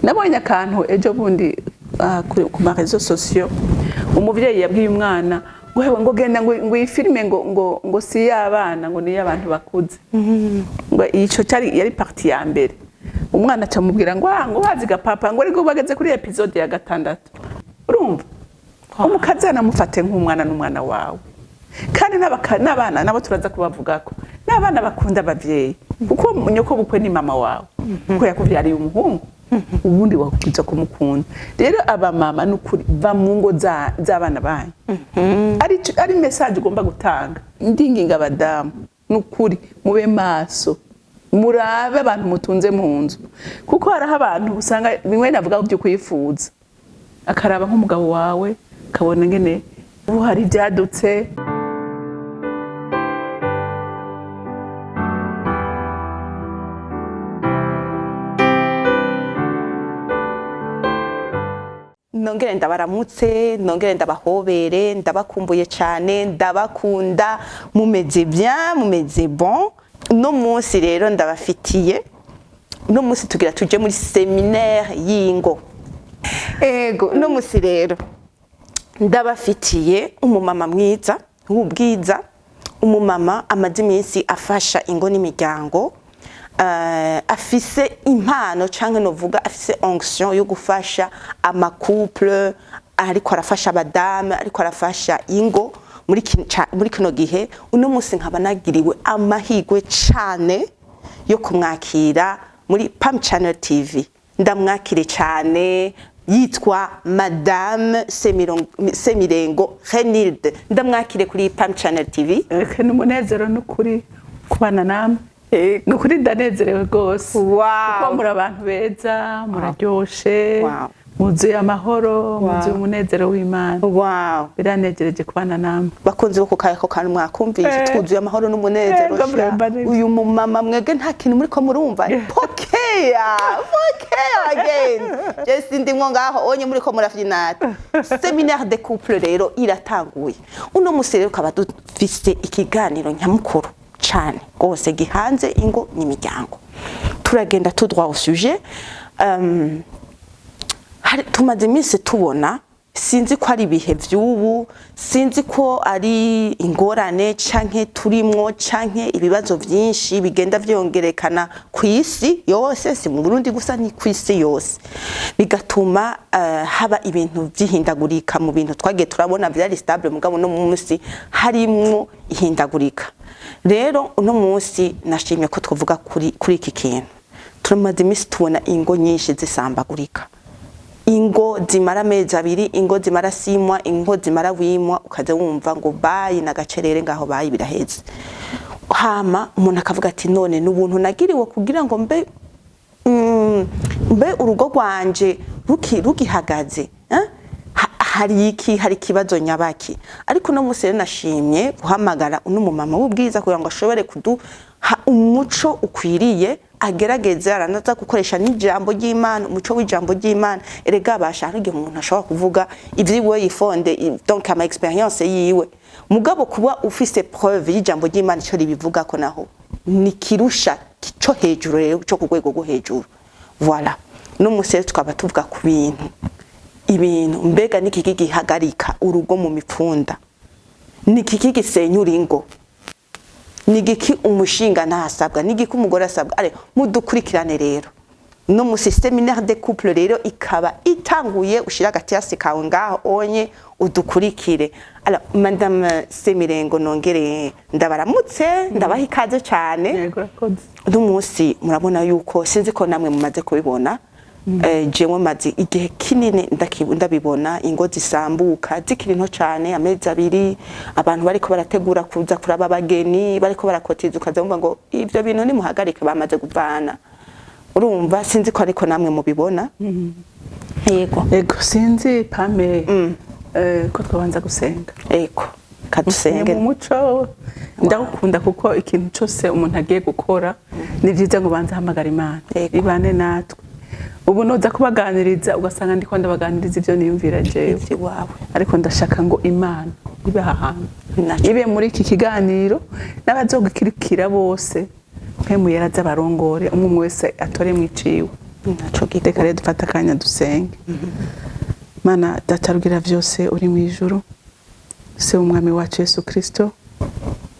nabonye akantu ejo bundi ku ma réseaux sociaux umuvyeyi yabwiye umwana ngo genda ngo iyi filime ngo si y'abana ngo ni y'abantu bakuze ngo ico cyari yari partie ya mbere umwana acamubwira ngo baziga papa ngo ariko bageze kuri episode ya 6 urumva umukazana mufate nk'umwana n'umwana wawe kandi n'abana nabo turaza kubavugako n'abana bakunda abavyeyi kuko nyoko bukwe ni mama wawe kuko yakuvyariye umuhungu ubundi wakwiza kumukunda rero aba mama n'ukuri va mu ngo z'abana banyu ari message ugomba gutanga ndinginga abadamu n'ukuri mube maso murabe abantu mutunze mu nzu kuko haraho abantu usanga bimwe navuga byo kwifuza akaraba nk'umugabo wawe kabona ngene hari byadutse nongere ndabaramutse nongere ndabahobere ndabakumbuye cyane ndabakunda mumeze bien mumeze bon no munsi rero ndabafitiye no munsi tugira tuje muri séminaire y'ingo ego no munsi rero ndabafitiye umumama mwiza w'ubwiza umumama amaze iminsi afasha ingo n'imiryango afise impano canke novuga afise onction yo gufasha ama couple ariko arafasha abadame ariko arafasha ingo muri kino gihe uno munsi nkaba nagiriwe amahigwe cane yo kumwakira muri CANAAN TV ndamwakire cane yitwa Madame Semirengo Renilde ndamwakire kuri CANAAN TV n'umunezero n'ukuri kubana namwe nukuri ndanezerewe rwose kuko muri abantu beza muraryoshe muzuye amahoro muzuye umunezero w'Imana biranejereje kubana namwe bakunze ko kayako kandi mwakumvise twuzuye amahoro n'umunezero uyu mumama mwege nta kintu muri ko murumva pokeya again je ndimwo ngaho onye muri ko murafinata séminaire de couple rero iratanguye uno musi rero kaba dufise ikiganiro nyamukuru cyane gose gihanze ingo n'imiryango turagenda tout droit au sujet tumaze iminsi tubona sinzi ko ari ibihe vy'ubu sinzi ko ari ingorane canke turimwo canke ibibazo vyinshi bigenda vyongerekana kw'isi yose si mu Burundi gusa ni kw'isi yose bigatuma haba ibintu vyihindagurika mu bintu twagiye turabona vyari stable mugabo no munsi harimwo ihindagurika rero uno munsi nashimye ko twavuga kuri iki kintu turamaze iminsi tubona ingo nyinshi zisambagurika ingo zimara amezi abiri ingo zimara simwa ingo zimara wimwa ukaza wumva ngo bayi nagacerere ngaho bayi biraheze hama umuntu akavuga ati none n'ubuntu nagiriwe kugira ngo mbe urugo rwanje rugihagaze hari kibazo nyabaki ariko no musere nashimye guhamagara uno mumama w'ubwiza kugira ngo ashobore kuduha umuco ukwiriye agerageza aranaza gukoresha n'ijambo ry'Imana umuco w'ijambo ry'Imana erega bashaka igihe umuntu ashobora kuvuga ivyiwe yifonde donc ama experience yiwe mugabo kuba ufise preuve y'ijambo ry'Imana cyo ribivuga ko naho ni kirusha cyo hejuru rero cyo ku rwego rwo hejuru voilà no musere tukaba tuvuga ku ibintu mbega nikiki gihagarika urugo mu mipfunda nikiki gisenyura ingo nigiki umushinga ntasabwa nigiki umugore asabwa ale mudukurikirane rero no mu séminaire de couple rero ikaba itanguye ushira gatiyasi kawe ngaho onye udukurikire ala Madame Semirengo nongere ndabaramutse ndabaha ikaze cyane n'umunsi murabona yuko sinzi ko namwe mumaze kubibona jewe mazi igihe kinini ndabibona ingo zisambuka zikiri nto cyane amezi abiri abantu bariko barategura kuza kuraba abageni bariko barakotiza ukazumva ngo ivyo bintu ni muhagarike bamaze kuvana urumva sinzi ko ariko namwe mubibona yego sinzi pame ko twabanza gusenga yego kadusenge mu muco ndakunda kuko ikintu cyose umuntu agiye gukora ni byiza ngo banze hamagara Imana ibane natwe ubu noza kubaganiriza ugasanga ndiko ndabaganiriza ivyo niyumvira jewe wawe ariko ndashaka ngo Imana ibe ahantu ibe muri iki kiganiro n'abazogikirikira bose nk'emuyera z'abarongore umwe wese atore mwiciwe naco reka gikora. rero dufate akanya dusenge. Mana data rugira vyose uri mu ijuru, se umwami wacu Yesu Kristo,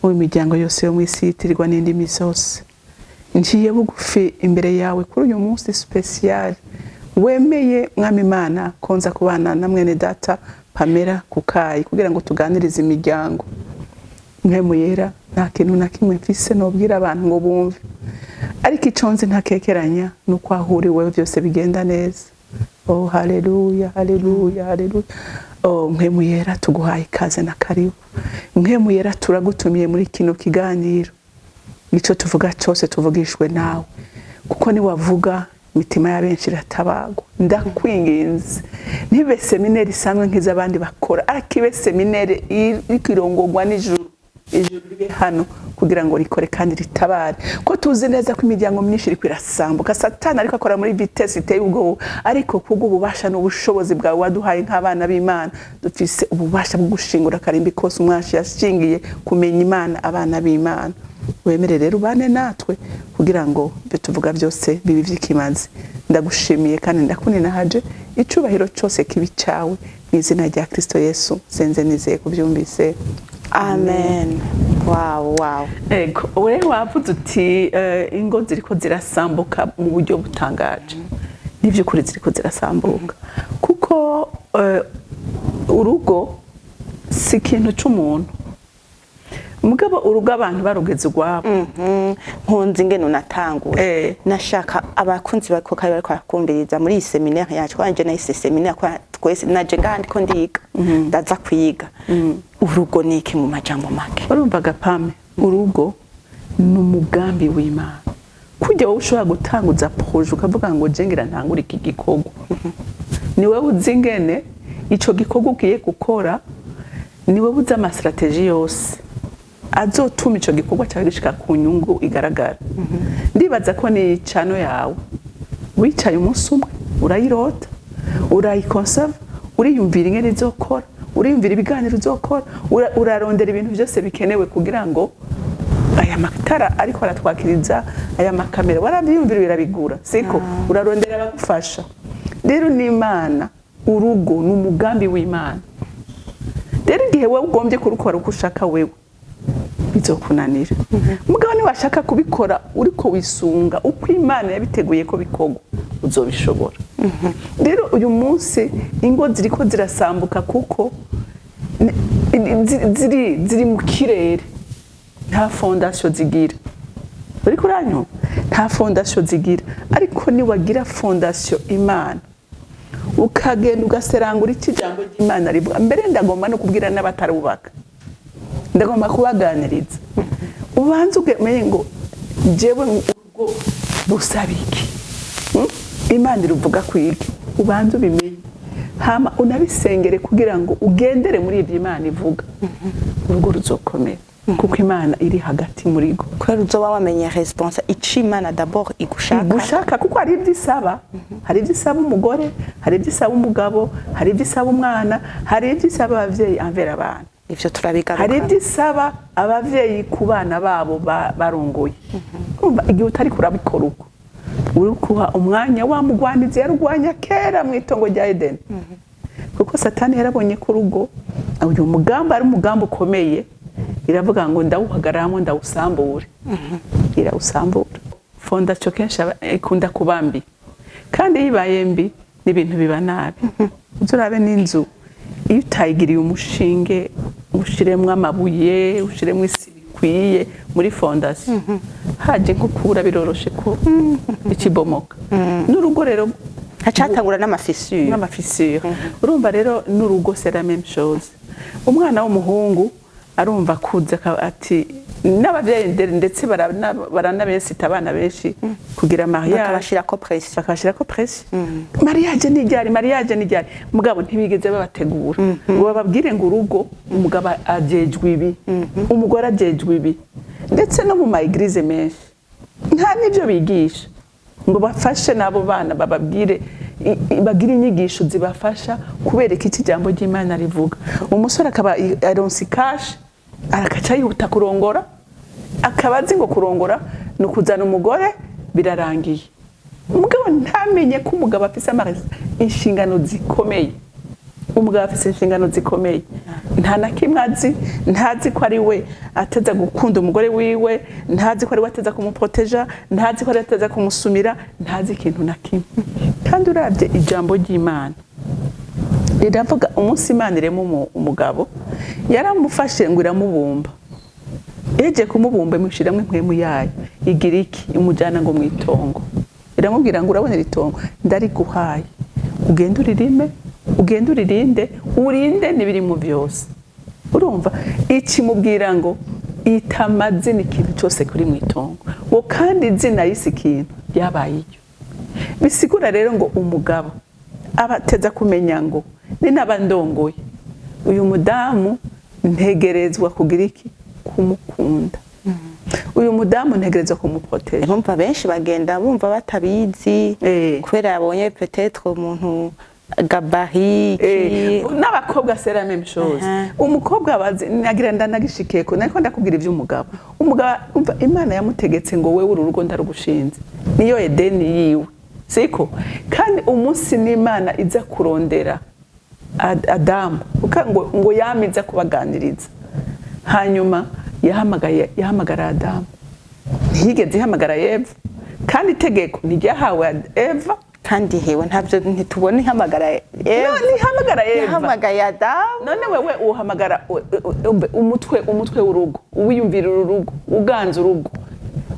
w'imiryango yose yo mw'isi yitirirwa n'indimi zose, njiye bugufi imbere yawe kuri uyu munsi special wemeye mwami Imana konza kubana na mwene data Pamela Kukayi kugira ngo tuganirize imiryango. Mwemu yera nta kintu na kimwe mfise nobwira abantu ngo bumve, ariko iconze ntakekeranya nuko ahuriwe vyose bigenda neza. Oh haleluya haleluya haleluya. Oh mwemu yera tuguhaye ikaze na karibu. Mwemu yera turagutumiye muri kino kiganiro, ico tuvuga cyose tuvugishwe nawe, kuko ni wavuga imitima y'abenshi iratabagwa. Ndakwinginze ntibe seminari isanzwe nk'izabandi bakora, ariko ibe seminari ikirongorwa n'ijuru, ijuru ribe hano kugira ngo rikore kandi ritabare, ko tuzi neza ko imiryango myinshi iri kwirasambuka. Satani ariko akora muri vitesse iteye ubwoba, ariko kubwo ububasha n'ubushobozi bwawe waduhaye nk'abana b'Imana, dufise ububasha bwo gushingura karimbi kose umwashi yashingiye kumenya Imana abana b'Imana. Wemere rero ubane natwe kugira ngo ibyo tuvuga byose bibe vy'ikimazi. Ndagushimiye kandi ndakuninahaje, icubahiro cyose kibi cyawe mu izina rya Kristo Yesu senze nizeye kubyumvise. Amen. Wow, wow. Ego, ure wavuze uti ingo ziriko zirasambuka mu buryo butangaje. Nivyo kuri ziriko zirasambuka. Kuko urugo si ikintu c'umuntu. Mugabo urugo abantu barugeze urwabo. Nkunzi ingene unatanguye. Nashaka abakunzi bako kari bariko bakumviriza muri iyi seminaire yacu, kwanje na ise seminaire kwa twese naje ngandi ko ndiga ndaza kwiga. Urugo niki mu majambo make? Urumva Gapame, urugo ni umugambi w'Imana. Kujya wowe ushobora gutanguza projet ukavuga ngo jengira ntangura iki gikorwa. Ni wewe uzi ingene ico gikorwa ugiye gukora, ni wewe uzi ama strategie yose azotuma ico gikorwa cyawe gishika ku nyungu igaragara. Ndibaza ko ni cano yawe wicaye umunsi umwe urayirota, urayiconserve, uriyumvira ingene izokora, uriyumvira ibiganiro uzokora, urarondera ibintu byose bikenewe kugira ngo aya matara ariko aratwakiriza, aya makamera warabyumvira birabigura, siko urarondera abagufasha. Rero ni Imana, urugo ni umugambi w'Imana. Rero igihe wewe ugombye kurukora uko ushaka wewe bizokunanira. Mugabo ni washaka kubikora uriko wisunga uko Imana yabiteguye ko bikorwa, uzobishobora. Rero uyu munsi ingo ziriko zirasambuka kuko ziri mu kirere, nta fondation zigira. Uriko uranyo nta fondation zigira, ariko ni wagira fondation Imana ukagenda ugaserangura ikijambo ry'Imana rivuga. Mbere ndagomba no kubwira n'abatarubaka, ndagomba kubaganiriza ubanze umenye ngo jewe urugo busabiki Imana iruvuga kwiki, ubanze ubimenye hama unabisengere kugira ngo ugendere muri ibyo Imana ivuga. Urugo ruzokomera kuko Imana iri hagati muri go, ko ruzoba wamenye response ici Imana d'abord igushaka, kuko hari ibyo isaba. Hari ibyo isaba umugore, hari ibyo isaba umugabo, hari ibyo isaba umwana, hari ibyo isaba abavyeyi anvera abana. Ivyo turabigaruka. Hari ibyo isaba abavyeyi ku bana babo barongoye. Umva igihe utari kurabikora uko uri kuha umwanya wa mugwanizi yarugwanya kera mu itongo rya Eden. Kuko Satani yarabonye ko urugo uyu mugamba ari umugambo ukomeye, iravuga ngo ndawuhagaramo ndawusambure. Irawusambura. Fondation kenshi ikunda kubambi, kandi yibaye mbi n'ibintu biba nabi. Uzurabe n'inzu iyo utayigiriye umushinge, ushiremwe amabuye, ushiremwe isi bikwiye muri fondation, haje nkukura biroroshe ko ikibomoka. N'urugo rero hacatangura n'amafissure. Urumva rero n'urugo c'est la même chose. Umwana w'umuhungu arumva kuza ati n'abavyeyi ndetse baranabesita abana benshi kugira mariage, bakabashirako pression. Mariage ni ryari, mugabo ntibigeze babategura ngo bababwire ngo urugo umugabo ajejwe ibi, umugore ajejwe ibi. Ndetse no mu maeglise menshi nta nivyo bigisha ngo bafashe nabo bana bababwire, bagira inyigisho zibafasha kubereka iki jambo ry'Imana rivuga. Umusore akaba aronsi cash arakaca yihuta kurongora, akabazi ngo kurongora no kuzana umugore birarangiye. umugabo ntamenye ko umugabo afise inshingano zikomeye. Umugabo afise inshingano zikomeye, nta na kimwe azi, ntazi ko ari we ateza gukunda umugore wiwe, ntazi ko ari we ateza kumuproteja, ntazi ko ari we ateza kumusumira, ntazi ikintu na kimwe. Kandi uravye ijambo ry'Imana riravuga umunsi Imana irema umugabo yaramufashe ngo iramubumba, eje kumubumba imushiramwe impwemu yayo, igira iki? Imujana ngo mwitongo, iramubwira ngo urabona ritongo ndariguhaye, ugende uririme, ugende uririnde, urinde n'ibiri mu byose. Urumva ikimubwira ngo itamaze n'ikintu cyose kuri mwitongo, wo kandi izina yisi ikintu yabaye iyo. Bisigura rero ngo umugabo abateza kumenya ngo ni nabandongoye, uyu mudamu ntegerezwa kugira iki? Kumukunda. Uyu mudamu ntegerezwa kumuproteja. Bumva benshi bagenda bumva batabizi kubera yabonye peut-être umuntu gabari n'abakobwa sera même chose. Umukobwa bazi nagira ndanagishikeko nariko ndakubwira ivy'umugabo. Umugabo umva Imana yamutegetse ngo wewe urugo ndarugushinze, niyo Edeni yiwe, siko? Kandi umunsi n'Imana iza kurondera Adamu ngo yamiza kubaganiriza, hanyuma yahamagara Adamu, ntiyigeze ihamagara Eva, kandi itegeko ntiryahawe Eva. Kandi hewe ntavyo ntitubona ihamagara Eva. No, ntihamagara Eva, ihamagaye Adamu. None wewe uhamagara umutwe w'urugo, uwiyumvira urugo, uganza urugo,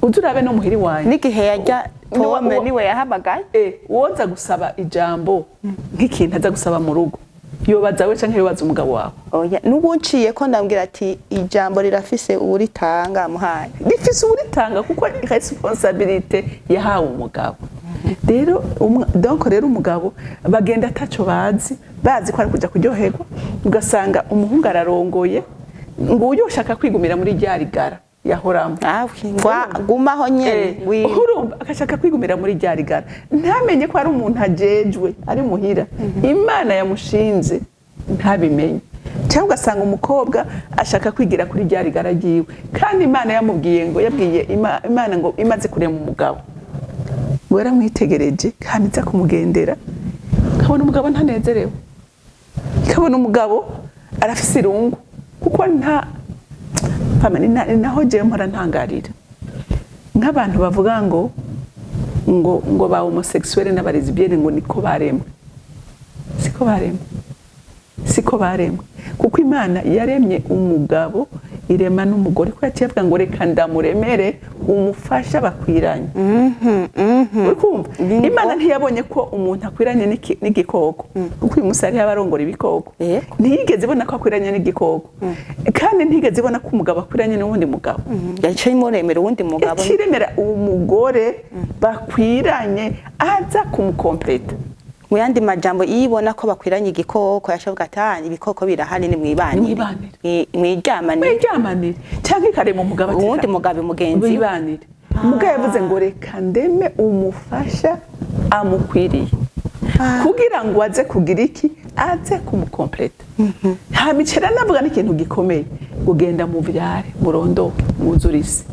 uzurabe no muhiri wanyu. N'igihe yajya pome niwe yahamagaye. Woza gusaba ijambo nk'ikintu aza gusaba mu rugo, yobaza we canke yobaza umugabo wawe. Oya, nubunciye ko ndambwira ati ijambo rirafise uritanga muhaye. Rifise uritanga kuko responsabilité yahawe umugabo. Rero donc rero umugabo bagenda ataco bazi ko ari kuja kuryoherwa, ugasanga umuhungu ararongoye ngo uyo ushaka kwigumira muri ryarigara yahoramo. Gumaho nyene urumva akashaka kwigumira muri ryarigara, ntamenye ko ari umuntu ajejwe ari muhira, Imana yamushinze ntabimenye. Cyangwa ugasanga umukobwa ashaka kwigira kuri ryarigara ryiwe, kandi Imana yamubwiye ngo yabwiye Imana ngo imaze kurema umugabo, waramwitegereje kandi iza kumugendera, kabona umugabo ntanezerewe, kabona umugabo arafise irungu, kuko naho je mpora ntangarira nk'abantu bavuga ngo ba homosexuel n'abaresbienne ngo niko baremwe. Siko baremwe, kuko Imana yaremye umugabo irema n'umugore, ko yaciye ngo reka ndamuremere umufasha bakwiranye. Urukumva Imana ntiyabonye ko umuntu akwiranye n'igikoko, kuko uyu musari yabarongora ibikoko, ntiyigeze ibona ko akwiranye n'igikoko, kandi ntiyigeze ibona ko umugabo akwiranye n'uwundi mugabo. Yaciye imuremera uwundi mugabo, ikiremera umugore bakwiranye aza kumukompleta. Mu yandi majambo yibona ko bakwiranye igikoko yashoboka ati ibikoko birahari ni mwijamanire cyangwa ikarema umugabo ati uwundi mugabo mugenzi bibanire. Umugabo yavuze ngo reka ndeme umufasha amukwiriye, kugira ngo aze kugira iki? Aze kumukompleta. Hamicera navuga n'ikintu gikomeye, gugenda mu vyare murondoke muzurisi.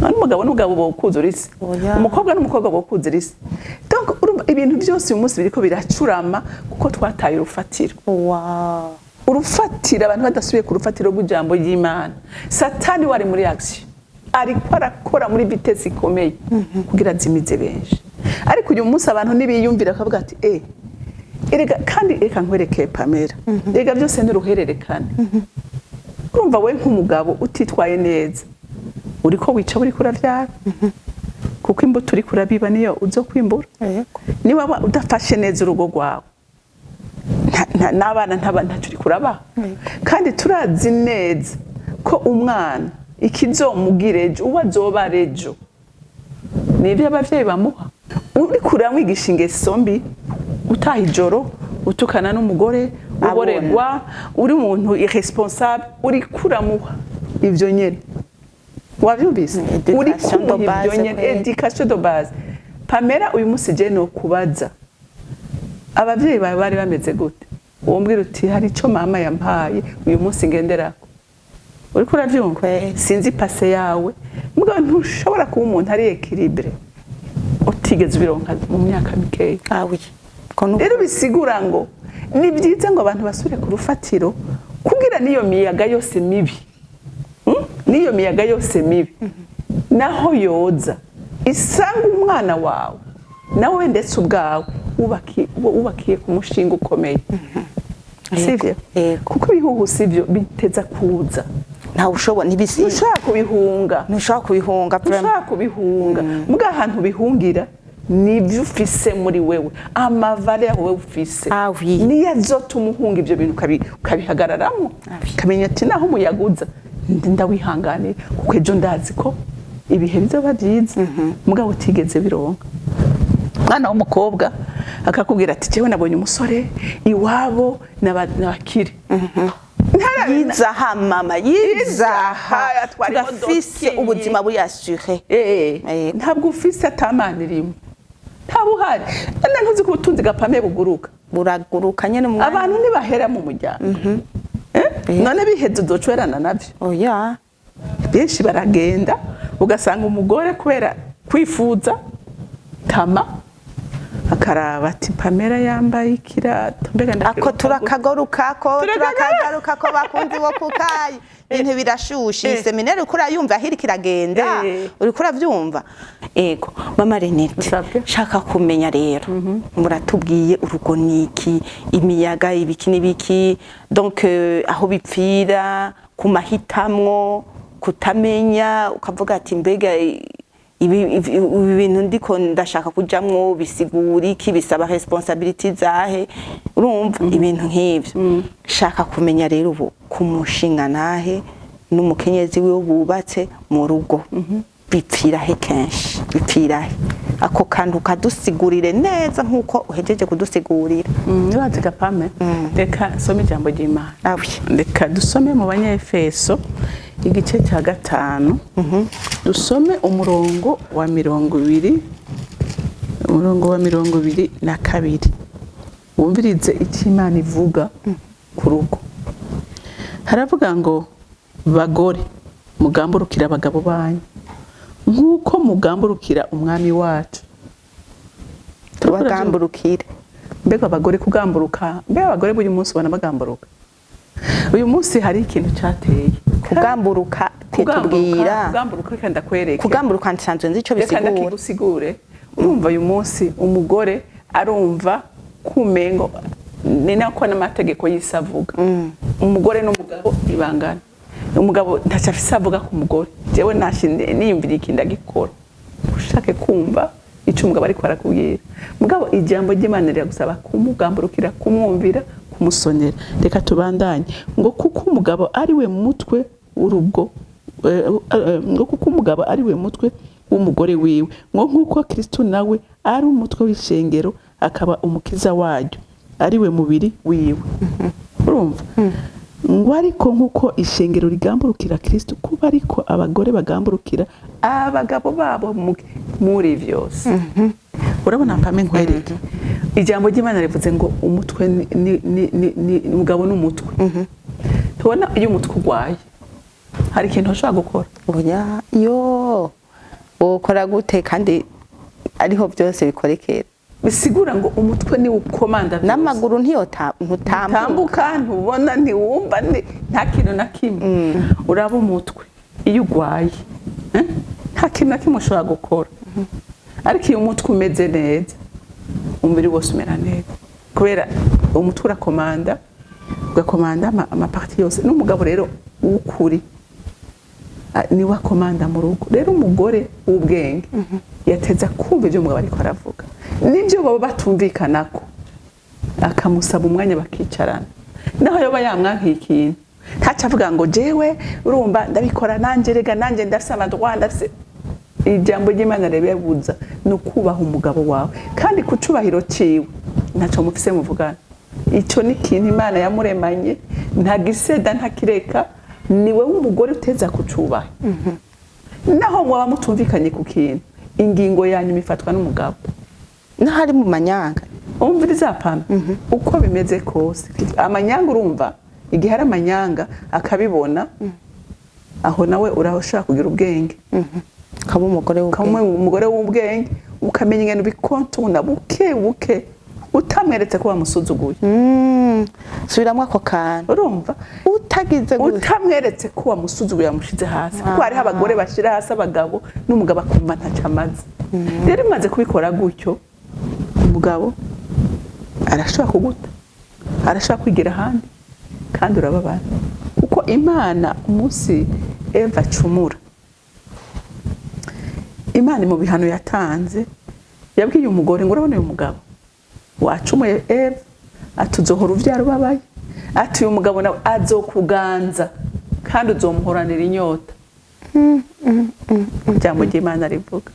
None umugabo n'umugabo bokuzurisi, umukobwa n'umukobwa bokuzurisi. Donc ibintu byose uyu munsi biriko biracurama kuko twataye urufatiro. Urufatiro abantu badasubiye ku rufatiro rw'ijambo ry'Imana. Satani wari muri action, ariko arakora muri vitesse ikomeye kugira azimize benshi. Ariko uyu munsi abantu nibiyumvira akavuga ati erega kandi reka nkwereke Pamela, erega byose n'uruhererekane. Urumva we nk'umugabo utitwaye neza, uriko wica uri kuravyara, kuko imbuto uri kurabiba niyo uzokwimbura. Niba udafashe neza urugo rwawe, n'abana ntacu uri kuraba. Kandi turazi neza ko umwana ikizomugirejo uwo azoba rejo nibyo abavyeyi bamuha. Uri kuramwigisha ingeso mbi, utaha ijoro utukana n'umugore, uboregwa, uri umuntu irresponsable, uri kuramuha ivyo nyene. Wavyumvise? Uri kumuha ivyo nyene, education de base. Pamela uyu munsi je no kubaza abavyeyi bawe bari bameze gute? Wombwira uti hari ico mama yampaye uyu munsi ngenderako. Uri kuravyumva? Sinzi passe yawe, mugabo ntushobora kuba umuntu ari equilibre uti utigeze ubironka mu myaka mikeya. awi rero bisigura ngo ni byiza ngo abantu basubire ku rufatiro kugira niyo miyaga yose mibi niyo miyaga yose mibi naho yoza isanga umwana wawe nawe ndetse ubwawe wubakiye ku mushinga ukomeye. Sivyo? Kuko ibihuhusi byo biteza kuza. Ntawe ushobora ntibisi. Ushaka kubihunga. Ushaka kubihunga. Muga ahantu bihungira nibyo ufise muri wewe. Amavale yawe ufise. Niyo azotuma uhunga ibyo bintu ukabihagararamo. Kamenya ati naho umuyaguza ndawihanganiye kuko ejo ndazi ko ibihe bizoba byiza. Muga utigeze bironka. Mwana w'umukobwa akakubwira ati jewe nabonye umusore iwabo n'abakire. Yizaha mama yizaha tugafise ubuzima buri assuré. Ntabwo ufise atamana irimo. Ntabuhari. Ntuzi ko ubutunzi gapame buguruka. Buraguruka nyene umwana. Abantu ntibahera mu muryango. None biheze uzocwerana navyo. Oya. Benshi baragenda ugasanga umugore kubera kwifuza tama akaraba ati Pamela yambaye ikirato mbega ako turakagaruka ko bakundi bo kukayi ibintu birashushe seminari ukura yumva hiri kiragenda uri kura vyumva ego mama Renilde shaka kumenya rero muratubwiye urugo niki imiyaga ibiki nibiki donc aho bipfira kumahitamwo kutamenya ukavuga ati mbega ibi bintu ndiko ndashaka kujamwo bisigura iki bisaba responsibility zahe urumva ibintu nk'ivyo shaka kumenya rero ubu kumushinga nahe n'umukenyezi we bubatse mu rugo bipfira he kenshi bipfira he ako kantu kadusigurire neza nkuko uhejeje kudusigurira nibaze gapame reka some ijambo ry'Imana reka dusome mu Banyefeso igice cya 5 dusome umurongo wa 22 wumvirize icyo Imana ivuga ku rugo. Haravuga ngo bagore mugamburukira abagabo banyu nkuko mugamburukira umwami wacu. Tubagamburukire mbega abagore kugamburuka mbega abagore buri munsi ubona bagamburuka. Uyu munsi hari ikintu cyateye kugamburuka titubwira kugamburuka kandi akwereke kugamburuka nsanzwe nzi ico bisigura kandi kigusigure. Urumva uyu munsi umugore arumva kumengo ni nako n'amategeko yisavuga umugore n'umugabo ibangana. Umugabo ntacafise avuga ku mugore jewe nashinde niyumvira ikinda gikora ushake kumva ico umugabo ariko arakubwira. Mugabo ijambo ry'Imana riragusaba kumugamburukira kumwumvira kumusonera. Reka tubandanye ngo kuko umugabo ari we mutwe urugo ngo kuko umugabo ari we mutwe w'umugore wiwe ngo nkuko Kristo nawe ari umutwe w'ishengero akaba umukiza waryo ari we mubiri wiwe. Urumva ngo ariko nkuko ishengero rigamburukira Kristo kuba ariko abagore bagamburukira abagabo babo muri vyose. Urabona Pame nkwereke ijambo ry'Imana rivuze ngo umutwe ni umugabo n'umutwe. Tubona iyo umutwe ugwaye hari ikintu ushaka gukora. Oya yo ukora gute kandi ariho byose bikorekera. Bisigura ngo umutwe ni ukomanda n'amaguru ntutambuka ntubona ntiwumva nta kintu na kimwe. Uraba umutwe iyo ugwaye nta kintu na kimwe ushobora gukora. Ariko iyo umutwe umeze neza umubiri wose umera neza kubera umutwe urakomanda ugakomanda amaparti yose. N'umugabo rero ukuri ni wakomanda mu rugo. Rero umugore w'ubwenge yateza kumva ibyo umugabo ariko aravuga nibyo baba batumvikanako akamusaba umwanya bakicarana. Naho yoba yamwankiye ikintu ntaca avuga ngo jewe urumva ndabikora nanje rega nanje ndasaba Rwanda ijambo ry'Imana rebebuza no kubaha umugabo wawe kandi kucubahiro ciwe ntaco mufise muvugana. Ico ni kintu Imana yamuremanye nta giseda nta kireka niwe w'umugore uteza kucubaha. Naho mwaba mutumvikanye ku kintu ingingo yanyu mifatwa n'umugabo n'ahari mu manyanga umviriza Pame uko bimeze kose amanyanga urumva igihe ari amanyanga akabibona aho nawe urashaka kugira ubwenge kaba umugore w'ubwenge ukamenya ingene ubikontuna buke buke utamweretse ko wamusuzuguye. Subiramwo ako kantu. Urumva? Utagize gute. Utamweretse ko wamusuzuguye yamushize hasi. Kuko hari abagore bashira hasi abagabo n'umugabo akumva ntaca amaze. Rero imaze kubikora gutyo umugabo arashobora kuguta. Arashobora kwigira ahandi kandi urababara. Kuko Imana umunsi Eva acumura, Imana mu bihano yatanze yabwiye umugore ngo urabona uyu mugabo wacumuye Eva atuzohora uvyara ubabaye, ati uyu mugabo nawe azokuganza kandi uzomuhoranira inyota. Ijambo ry'Imana rivuga.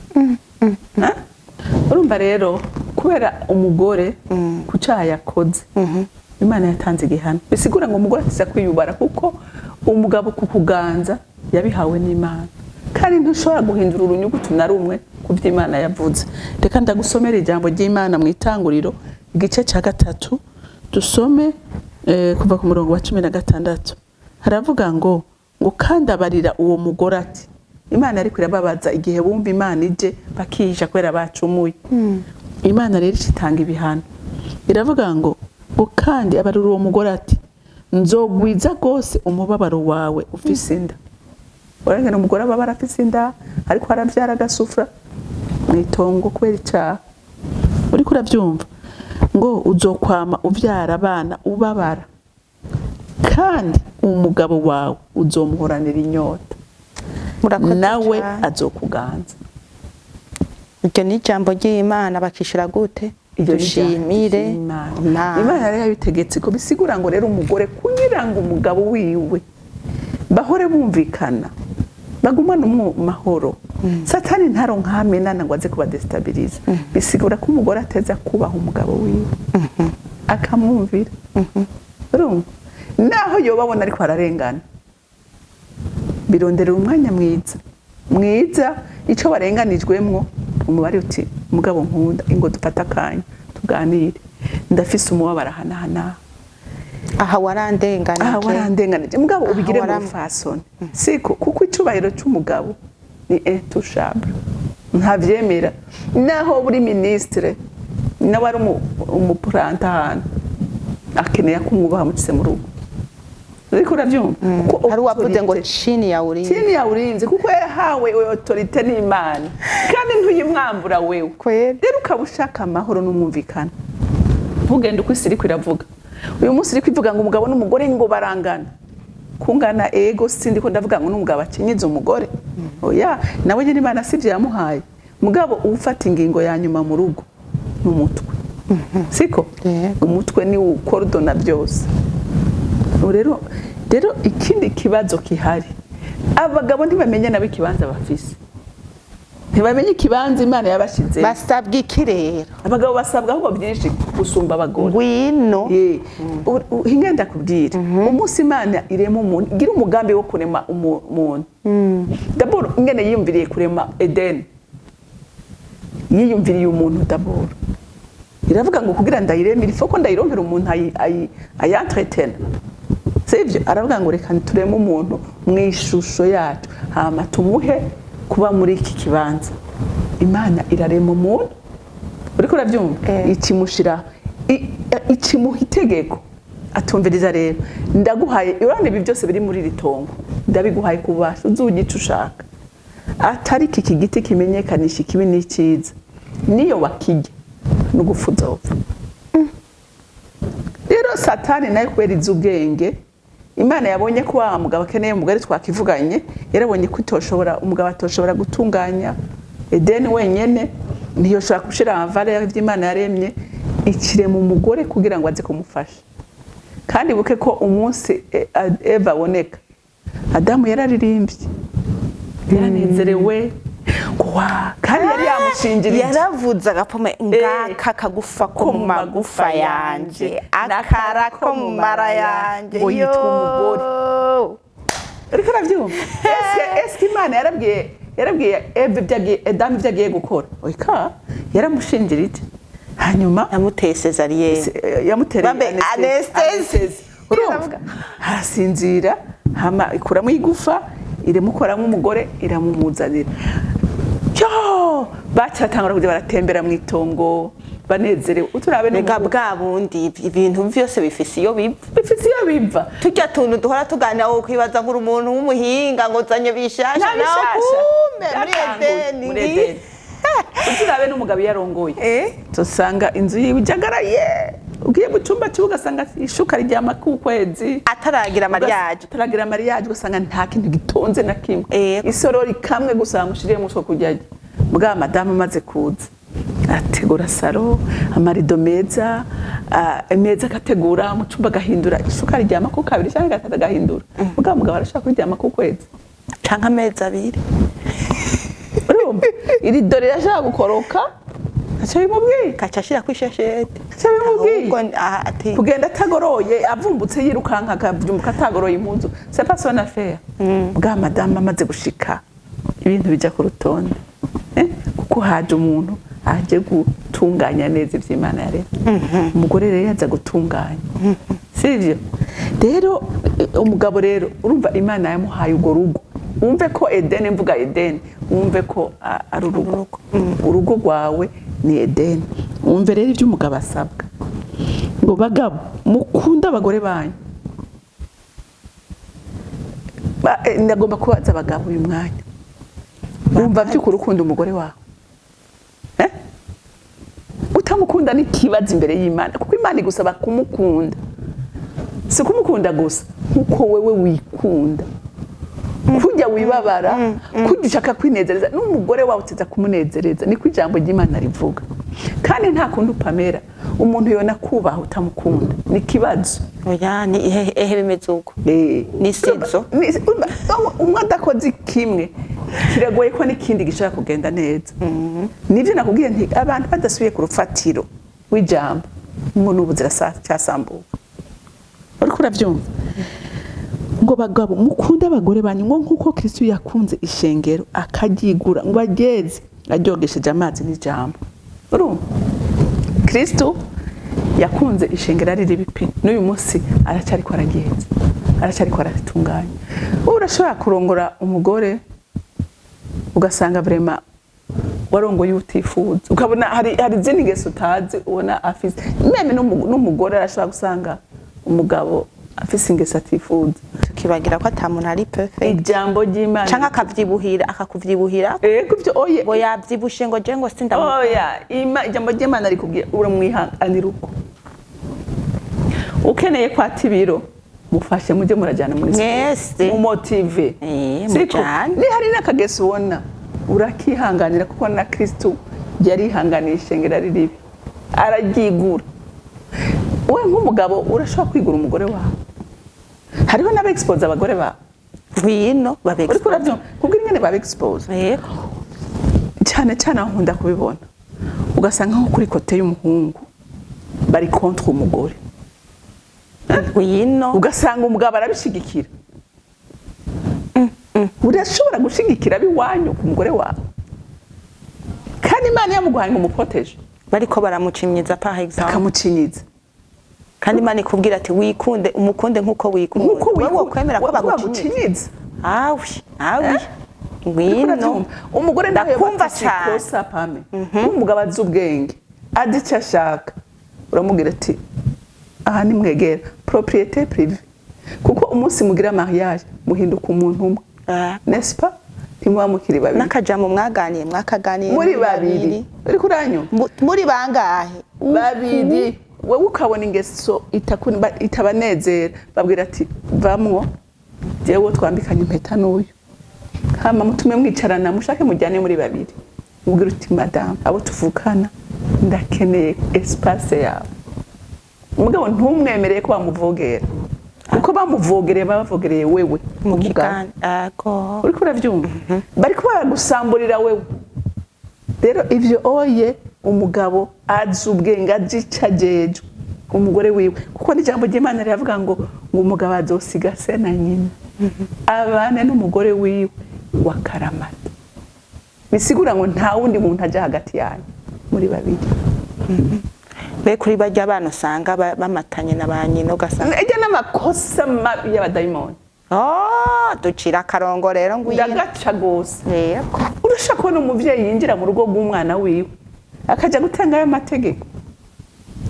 Urumva rero kubera umugore ku cyaha yakoze, Imana yatanze igihano. Bisigura ngo umugore atiza kwiyubara kuko umugabo kukuganza yabihawe n'Imana. Kandi ntushobora guhindura urunyugutu na rumwe ku by'Imana yavuze. Reka ndagusomera ijambo ry'Imana mu Itanguriro igice cya 3 dusome kuva ku murongo wa 16. Haravuga ngo kandi abarira uwo mugore ati Imana ariko irababaza igihe bumva Imana ije bakisha kwera bacumuye. Imana rero itanga ibihano. Iravuga ngo kandi abarira uwo mugore ati nzogwiza gose umubabaro wawe ufise inda. Urengene umugore ababara afise inda ariko aravyara agasufra mwitongo kwera icaha. Uriko uravyumva ngo uzokwama uvyara abana ubabara kandi umugabo wawe uzomuhoranira inyota nawe azokuganza. Iryo ni ijambo ry'Imana bakishira gute? Dushimire Imana yari yabitegetse ko bisigura ngo rero umugore kugira ngo umugabo wiwe bahore bumvikana bagumana mahoro. Satani ntaronkamena ngo aze kubadestabiliza. Bisigura ko umugore ateza kubaha umugabo wiwe akamwumvira. Urumva? Naho yobabona ariko ararengana bironderera umwanya mwiza ico barenganijwemwo umubare uti mugabo nkunda ingo dufata akanya tuganire ndafise umubabara hana aha warandenganije mugabo ubigire mu fasoni siko kuko icubahiro c'umugabo ni intouchable ntavyemera naho buri ministre nawe ari umupuranta hano akeneye kumwubaha mutse mu rugo. Uriko uravyumva kuko hari wavuze ngo chini ya urinzi kuko yahawe autorité n'Imana kandi ntuyimwambura wewe. Rero ukabushaka amahoro n'umwumvikana ntugende uko isi iriko iravuga. Uyu munsi iriko ivuga ngo umugabo n'umugore ngo barangana kungana ego sindi ko ndavuga ngo n'umugabo akinyiza umugore. Oya nawe nyine Imana sivyo yamuhaye. Mugabo ufata ingingo ya nyuma mu rugo n'umutwe. Siko umutwe ni ukordona byose. Rero ikindi kibazo kihari abagabo ntibamenye nabe kibanza bafise, ntibamenye ikibanza Imana yabashize. Basabwa ikirero abagabo basabwa ahubwo byinshi gusumba abagore. Ngwino hingenda kubwira umunsi Imana irema umuntu gira umugambi wo kurema umuntu. D'abord ingene yiyumviriye kurema Eden, yiyumviriye umuntu d'abord. Iravuga ngo kugira ndayireme ilifo ko ndayironkera umuntu ayentretena. Sivyo aravuga ngo reka tureme umuntu mwishusho yacu hama tumuhe kuba muri iki kibanza. Imana irarema umuntu uriko uravyumva ikimushira ikimuha itegeko atumviriza. Rero ndaguhaye urane ibi byose biri muri ritongo ndabiguhaye kubasha uzugica ushaka atari iki giti kimenyekanisha ikibi n'icyiza niyo wakijya n'ugufuza upfa. Rero Satani naye kubera izubwenge Imana yabonye ko wa mugabo akeneye umugore twakivuganye yarabonye ko itoshobora umugabo atoshobora gutunganya Eden wenyene niyo shaka gushira valeur y'Imana yaremye ikirema umugore kugira ngo aze kumufasha. Kandi buke ko umunsi Eva aboneka Adamu yararirimbye yaranezerewe kandi yari yamushingirije yaravuze agapome ngaka kagufa ko mu magufa yanje akara ko mu mara yanje ngo yitwa umugore. Ariko uravyumva eske Imana yarabwiye Adamu byagiye gukora oika yaramushingirije hanyuma yamuteye cesarienne yamutereye anesthesia. Urumva harasinzira hama ikuramo igufa iremukoramo umugore iramumuzanira bacatangura kujya baratembera mu itongo banezerewe uturabe Nega bwa bundi ibintu byose bifise iyo biva tujya tuntu duhora tuganira wo kwibaza ngo umuntu w'umuhinga ngo zanye bishasha muri Edeni uturabe n'umugabo yarongoye tusanga inzu yiwe ijagaraye ugiye mu cyumba cyo ugasanga ishuka ryama ku kwezi ataragira mariage ugasanga nta kintu gitonze na kimwe isorori kamwe gusa mushiriye mu soko kujya bwa madame amaze kuza ategura saro amarido meza akategura mu cyumba gahindura ishuka ryama ku kabiri cyangwa gatatu gahindura bwa mugabo arashaka kuryama ku kwezi cyangwa amezi abiri iri dore yashaka gukoroka acha bimubwiye kacashira kwisheshete acha bimubwiye kugenda atagoroye avumbutse yirukanka akavyumbuka atagoroye impuzu c'est pas son affaire bwa madame amaze gushika ibintu bija ku rutonde kuko haje umuntu aje gutunganya neza ivy'Imana yaremye umugore rero yaza gutunganya sivyo rero umugabo rero urumva Imana yamuhaye ugo rugo umve ko Edeni mvuga Edeni umve ko ari urugo rwawe ni Edeni umve rero ibyo umugabo asabwa ngo bagabo mukunda abagore banyu ndagomba kubaza abagabo uyu mwanya umva by'ukuri ukunda umugore wawe utamukunda ni kibazo imbere y'Imana kuko Imana igusaba kumukunda si kumukunda gusa nkuko wewe wikunda kujya wibabara kujya ushaka kwinezereza n'umugore wawe uteza kumunezereza niko ijambo ry'Imana rivuga kandi nta kundi upamera umuntu yona kubaha utamukunda ni kibazo oya ni bimeze uko ni sizo umwe adakoze kimwe kiragoye ko n'ikindi gishaka kugenda neza nivyo nakubwiye nti abantu badasubiye ku rufatiro w'ijambo umuntu ubuzira cyasambuka uriko uravyumva ngo bagabo mukunda abagore banyu ngo nkuko Kristo yakunze ishengero akagigura ngo ageze aryogesheje amazi n'ijambo urumva Kristo yakunze ishengero ari ribipi n'uyu munsi aracari ko aragenza aracari ko aratunganya urashobora kurongora umugore ugasanga vraiment warongoye utifuza ukabona hari zindi ngeso utazi ubona afise meme n'umugore arashobora gusanga umugabo afise ingeso atifuza tukibagira ko atamuntu ari perfect ijambo ry'Imana canka akakuvyibuhira byo oye ngo yavyibushe ngo je ngo sinda oya ijambo ry'Imana rikubwiye uramwihanganira uko ukeneye kwatibiro mufashe muje murajana muri mu motive mujana ni hari n'akageso ubona urakihanganira kuko na Kristo yarihanganisha ngera riribi aragigura we nk'umugabo urashobora kwigura umugore wawe hariho n'abexpose abagore bawe wino babexpose kubwira ingene babexpose cyane nkunda kubibona ugasanga nko kuri kote y'umuhungu bari contre umugore wino ugasanga umugabo arabishigikira urashobora gushigikira biwanyu ku mugore wawe kandi Imana yamuguhaye ngo umuproteje bariko baramucinyiza par exemple akamucinyiza kandi Imana ikubwira ati wikunde umukunde nkuko wikunda wowe kwemera ko bagucinyiza awi wino umugore ndakumva cyane pame umugabo azi ubwenge adi cyashaka uramubwira ati aha ni mwegera propriété privée kuko umunsi mugira mariage muhinduka umuntu umwe n'est-ce pas ntimuba mukiri babiri n'akajambo mwakaganiye muri babiri uri kuranyu muri bangahe babiri wewe ukabona ingeso itabanezera babwira ati vamwo jewe twambikanye impeta n'uyu hama mutume mwicarana mushake mujyane muri babiri ubwira uti madame abo tuvukana ndakeneye espace yawe umugabo ntumwemereye ko bamuvogera uko bamuvogereye bavogereye wewe mugikana ako uri kuravyumva bariko baragusamburira wewe rero ivyo oye umugabo azi ubwenge azicajeje umugore wiwe kuko n'ijambo ry'Imana riravuga ngo umugabo azosiga se na nyina abane n'umugore wiwe wakaramata bisigura ngo nta wundi muntu aja hagati yanyu muri babiri be kuri bajya abana usanga bamatanye na banyina ugasanga ejya n'amakosa mabi y'abadayimoni ducira akarongo rero ngo ndagaca gose yego urashaka kubona umuvyeyi yinjira mu rugo rw'umwana wiwe akaja gutanga ayo mategeko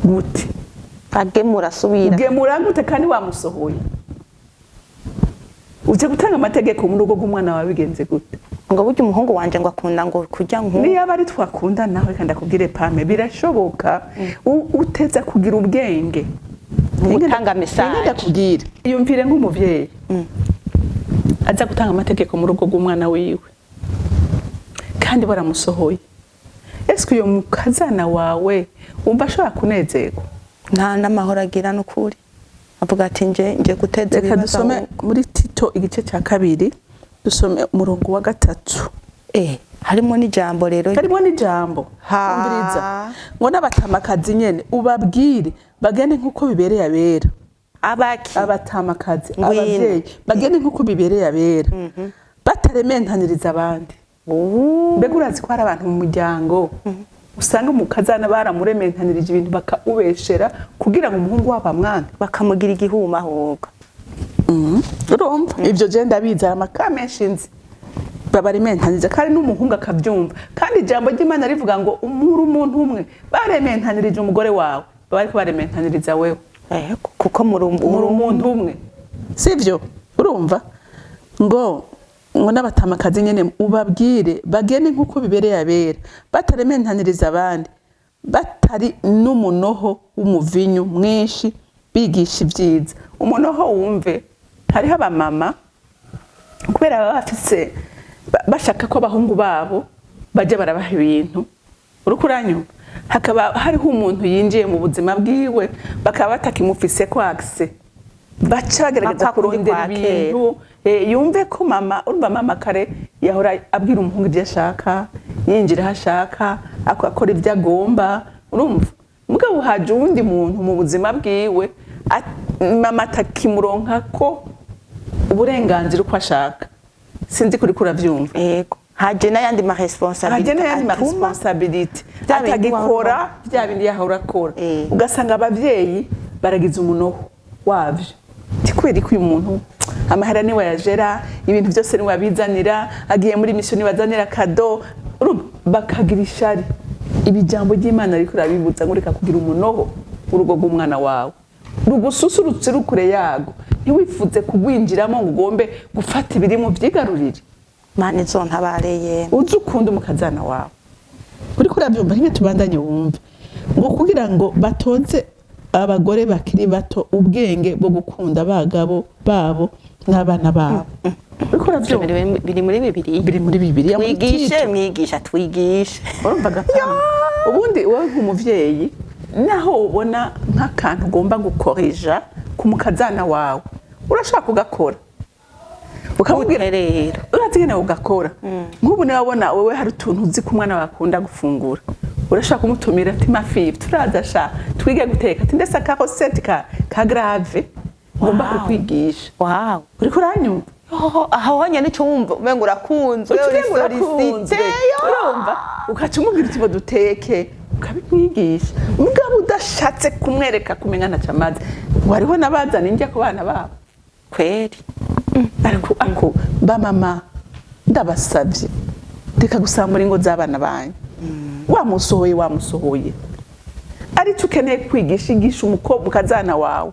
gute agemura asubira ugemura gute kandi wamusohoye uje gutanga amategeko mu rugo rw'umwana wawe bigenze gute ngo burya umuhungu wanje ngo akunda ngo kujya niyo abari twakunda nawe kandi akubwire Pame birashoboka uteza kugira ubwenge gutanga message ndakubwira yumvire nk'umuvyeyi aza gutanga amategeko mu rugo rw'umwana wiwe kandi baramusohoye ese uyo mukazana wawe umva ashobora kunezerwa nta n'amahoro agira n'ukuri avuga ati nje guteza reka dusome muri Tito igice cya 2 dusome umurongo wa 3 harimo n'ijambo rero harimo n'ijambo umviriza ngo n'abatamakazi nyene ubabwire bagende nkuko bibereye abera abatamakazi abavyeyi bagende nkuko bibereye abera batarementaniriza abandi mbega urazi ko hari abantu mu muryango usanga umukazana baramurementanirije ibintu bakaubeshera kugira ngo umuhungu wabo amwana bakamugira igihuma ahubwo urumva ivyo je ndabiza amamenshi nzi babarementanirije kandi n'umuhungu akavyumva kandi ijambo ry'Imana rivuga ngo umuntu umwe barementanirije umugore wawe bariko barementaniriza wewe kuko muri umuntu umwe sivyo urumva ngo n'abatamakazi nyene ubabwire bagende nkuko bibereye abera batarementaniriza abandi batari n'umunoho w'umuvinyu mwinshi bigisha ivyiza umunoho wumve hariho abamama kubera baba bafise bashaka ko abahungu babo baje barabaha ibintu urukuranyumva hakaba hariho umuntu yinjiye mu buzima bwiwe bakaba batakimufise ko access baca bagerageza kurondera ibintu yumve ko mama urumva mama kare yahora abwira umuhungu ibyo ashaka yinjira hashaka akora ibyo agomba urumva mugabo haje uwundi muntu mu buzima bwiwe mama atakimuronka ko uburenganzira uko ashaka sinzi kuri kuravyumva yego haje n'ayandi ma responsabilité atagikora bya bindi yahora akora ugasanga abavyeyi baragize umunoho wavyo tikweri ko uyu muntu amahera ni wayajera ibintu byose ni wabizanira agiye muri mission bazanira kado bakagira ishari ibijambo ry'Imana ariko rabibuza ngo reka kugira umunoho urugo rw'umwana wawe rugususurutse rukure yago ntiwifuze kugwinjiramo ngo ugombe gufata ibiri mu vyigarurire Mana izontabareye uzukunda umukazana wawe uri kurabyumva rimwe tubandanye wumve ngo kugira ngo batoze abagore bakiri bato ubwenge bwo gukunda abagabo babo n'abana babo uri kurabyumva biri muri bibiri mwigisha twigishe urumva gatanu ubundi wowe nk'umuvyeyi naho ubona nk'akantu ugomba gukorija ku mukazana wawe urashaka kugakora ukamubwira rero uratigene ugakora nk'ubu nawe wabona wewe hari utuntu uzi ku mwana wakunda gufungura urashaka kumutumira ati mafi turaza sha twige guteka ati ndetse akakoseti ka grave ngomba kukwigisha uri kuranyumva aho honye nico wumva umenga urakunzwe urumva ukaca umubwira uti ngo duteke ukabimwigisha mugabo udashatse kumwereka kumenya ntaca amazi wariho nabazana indya ku bana babo kweri ako ba mama ndabasavye reka gusambura ingo z'abana banyu wamusohoye arico ukeneye kwigisha igisha umukobwa ukazana wawe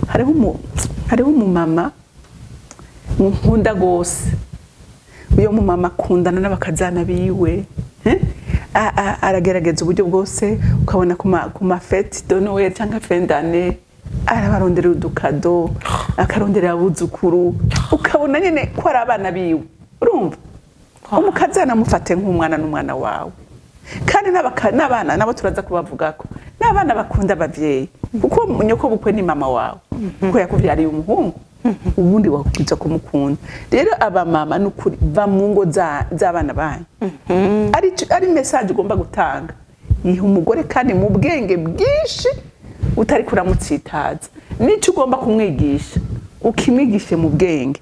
hariho umumama nkunda gose uyo mumama akundana n'abakazana biwe aragerageza uburyo bwose ukabona ku mafete de Noël cyangwa fin d'année arabarondera udukado akarondera abuzukuru ukabona nyene ko ari abana biwe urumva umukazana mufate nk'umwana n'umwana wawe kandi n'abana nabo turaza kubavugako n'abana bakunda abavyeyi kuko nyoko bukwe ni mama wawe kuko yakuvyariye umuhungu ubundi wakwiza kumukunda rero aba mama n'ukuri va mu ngo z'abana banyu ari message ugomba gutanga yiha umugore kandi mu bwenge bwinshi utari kuramutsitaza nico ugomba kumwigisha ukimwigishe mu bwenge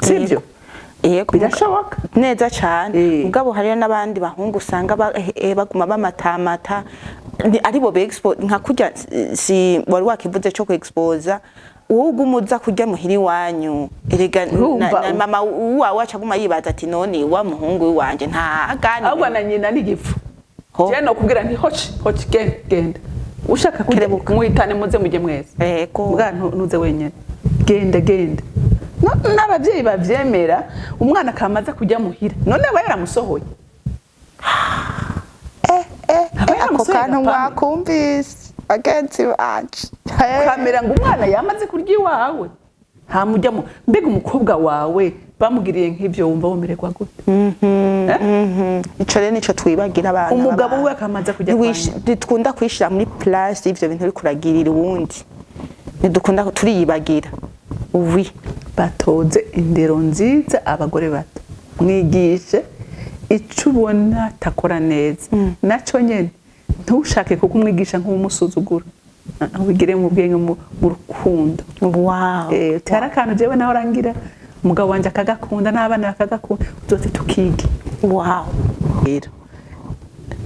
sibyo birashoboka neza cyane mugabo hariyo n'abandi bahungu usanga baguma bamatamata ari bo be expose nka kurya si wari wakivuze cyo ku expose uwo umuza kurya muhiri wanyu erega na mama wawe acaguma yibaza ati none wa muhungu wanje nta gani ahubwo na nyina n'igifu je no kubwira nti hoci genda ushaka kurebuka muhitane muze mujye mwese bwa ntuze wenyene genda n'abavyeyi bavyemera umwana kamaza kujya muhira none aba yaramusohoye ako kantu mwakumvise bagenzi bacu kamera ngo umwana yamaze kurya iwawe hamujyamo mbega umukobwa wawe bamugiriye nk'ivyo wumva womererwa gute ico rero nico twibagira abana umugabo we akamaza kujya dukunda kwishira muri place ivyo bintu uri kuragirira uwundi nidukunda turiyibagira uwi batoze indero nziza abagore bato mwigishe ico ubona takora neza naco nyene ntushake kuko umwigisha nk'umusuzugura wigire mu bwenge mu rukundo tara kantu jewe naho rangira umugabo wanje akagakunda n'abana bakagakunda uzote tukige rero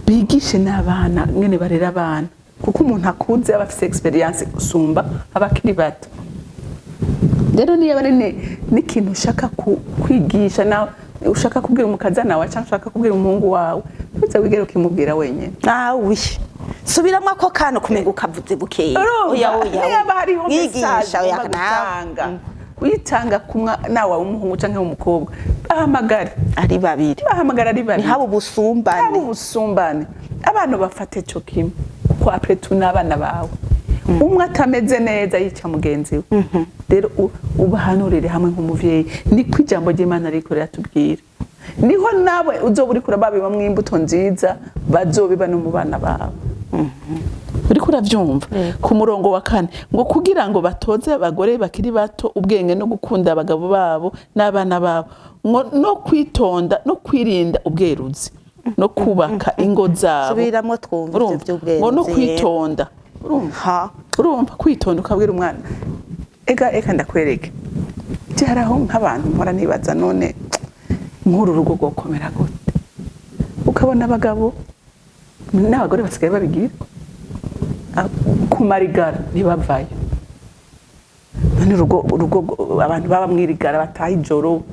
bigishe n'abana ngene barera abana kuko umuntu akuze aba afite experience gusumba abakiri bato rero niyo bari n'ikintu ushaka kwigisha nawe ushaka kubwira umukazana wawe cyangwa ushaka kubwira umuhungu wawe uze wigere ukimubwira wenyene subiramwe ako kantu kumenga ukavuze bukeye yaba hariho message bagutanga uyitanga nawe umuhungu cyangwa umukobwa bahamagara ari babiri ntihaba ubusumbane abantu bafate cyo kimwe kuko apre tunabana bawe umwe atameze neza yica mugenzi we rero ubahanurire hamwe nk'umuvyeyi niko ijambo ry'Imana riko riratubwira niho nawe uzoba uri kurababa mwimbuto nziza bazobiba no mu bana bawe uri kuravyumva ku murongo wa 4 ngo kugira ngo batoze abagore bakiri bato ubwenge no gukunda abagabo babo n'abana babo no kwitonda no kwirinda ubweruzi no kubaka ingo zabo subiramo twumva ivyo by'ubwenge ngo no kwitonda urumva kwitonda ukabwira umwana eka ndakwereke cyaraho nk'abantu mpora nibaza none nkuru rugo gokomera gute ukabona abagabo n'abagore basigaye babigira ku marigara ntibavayo none urugo abantu baba mwirigara bataha ijoro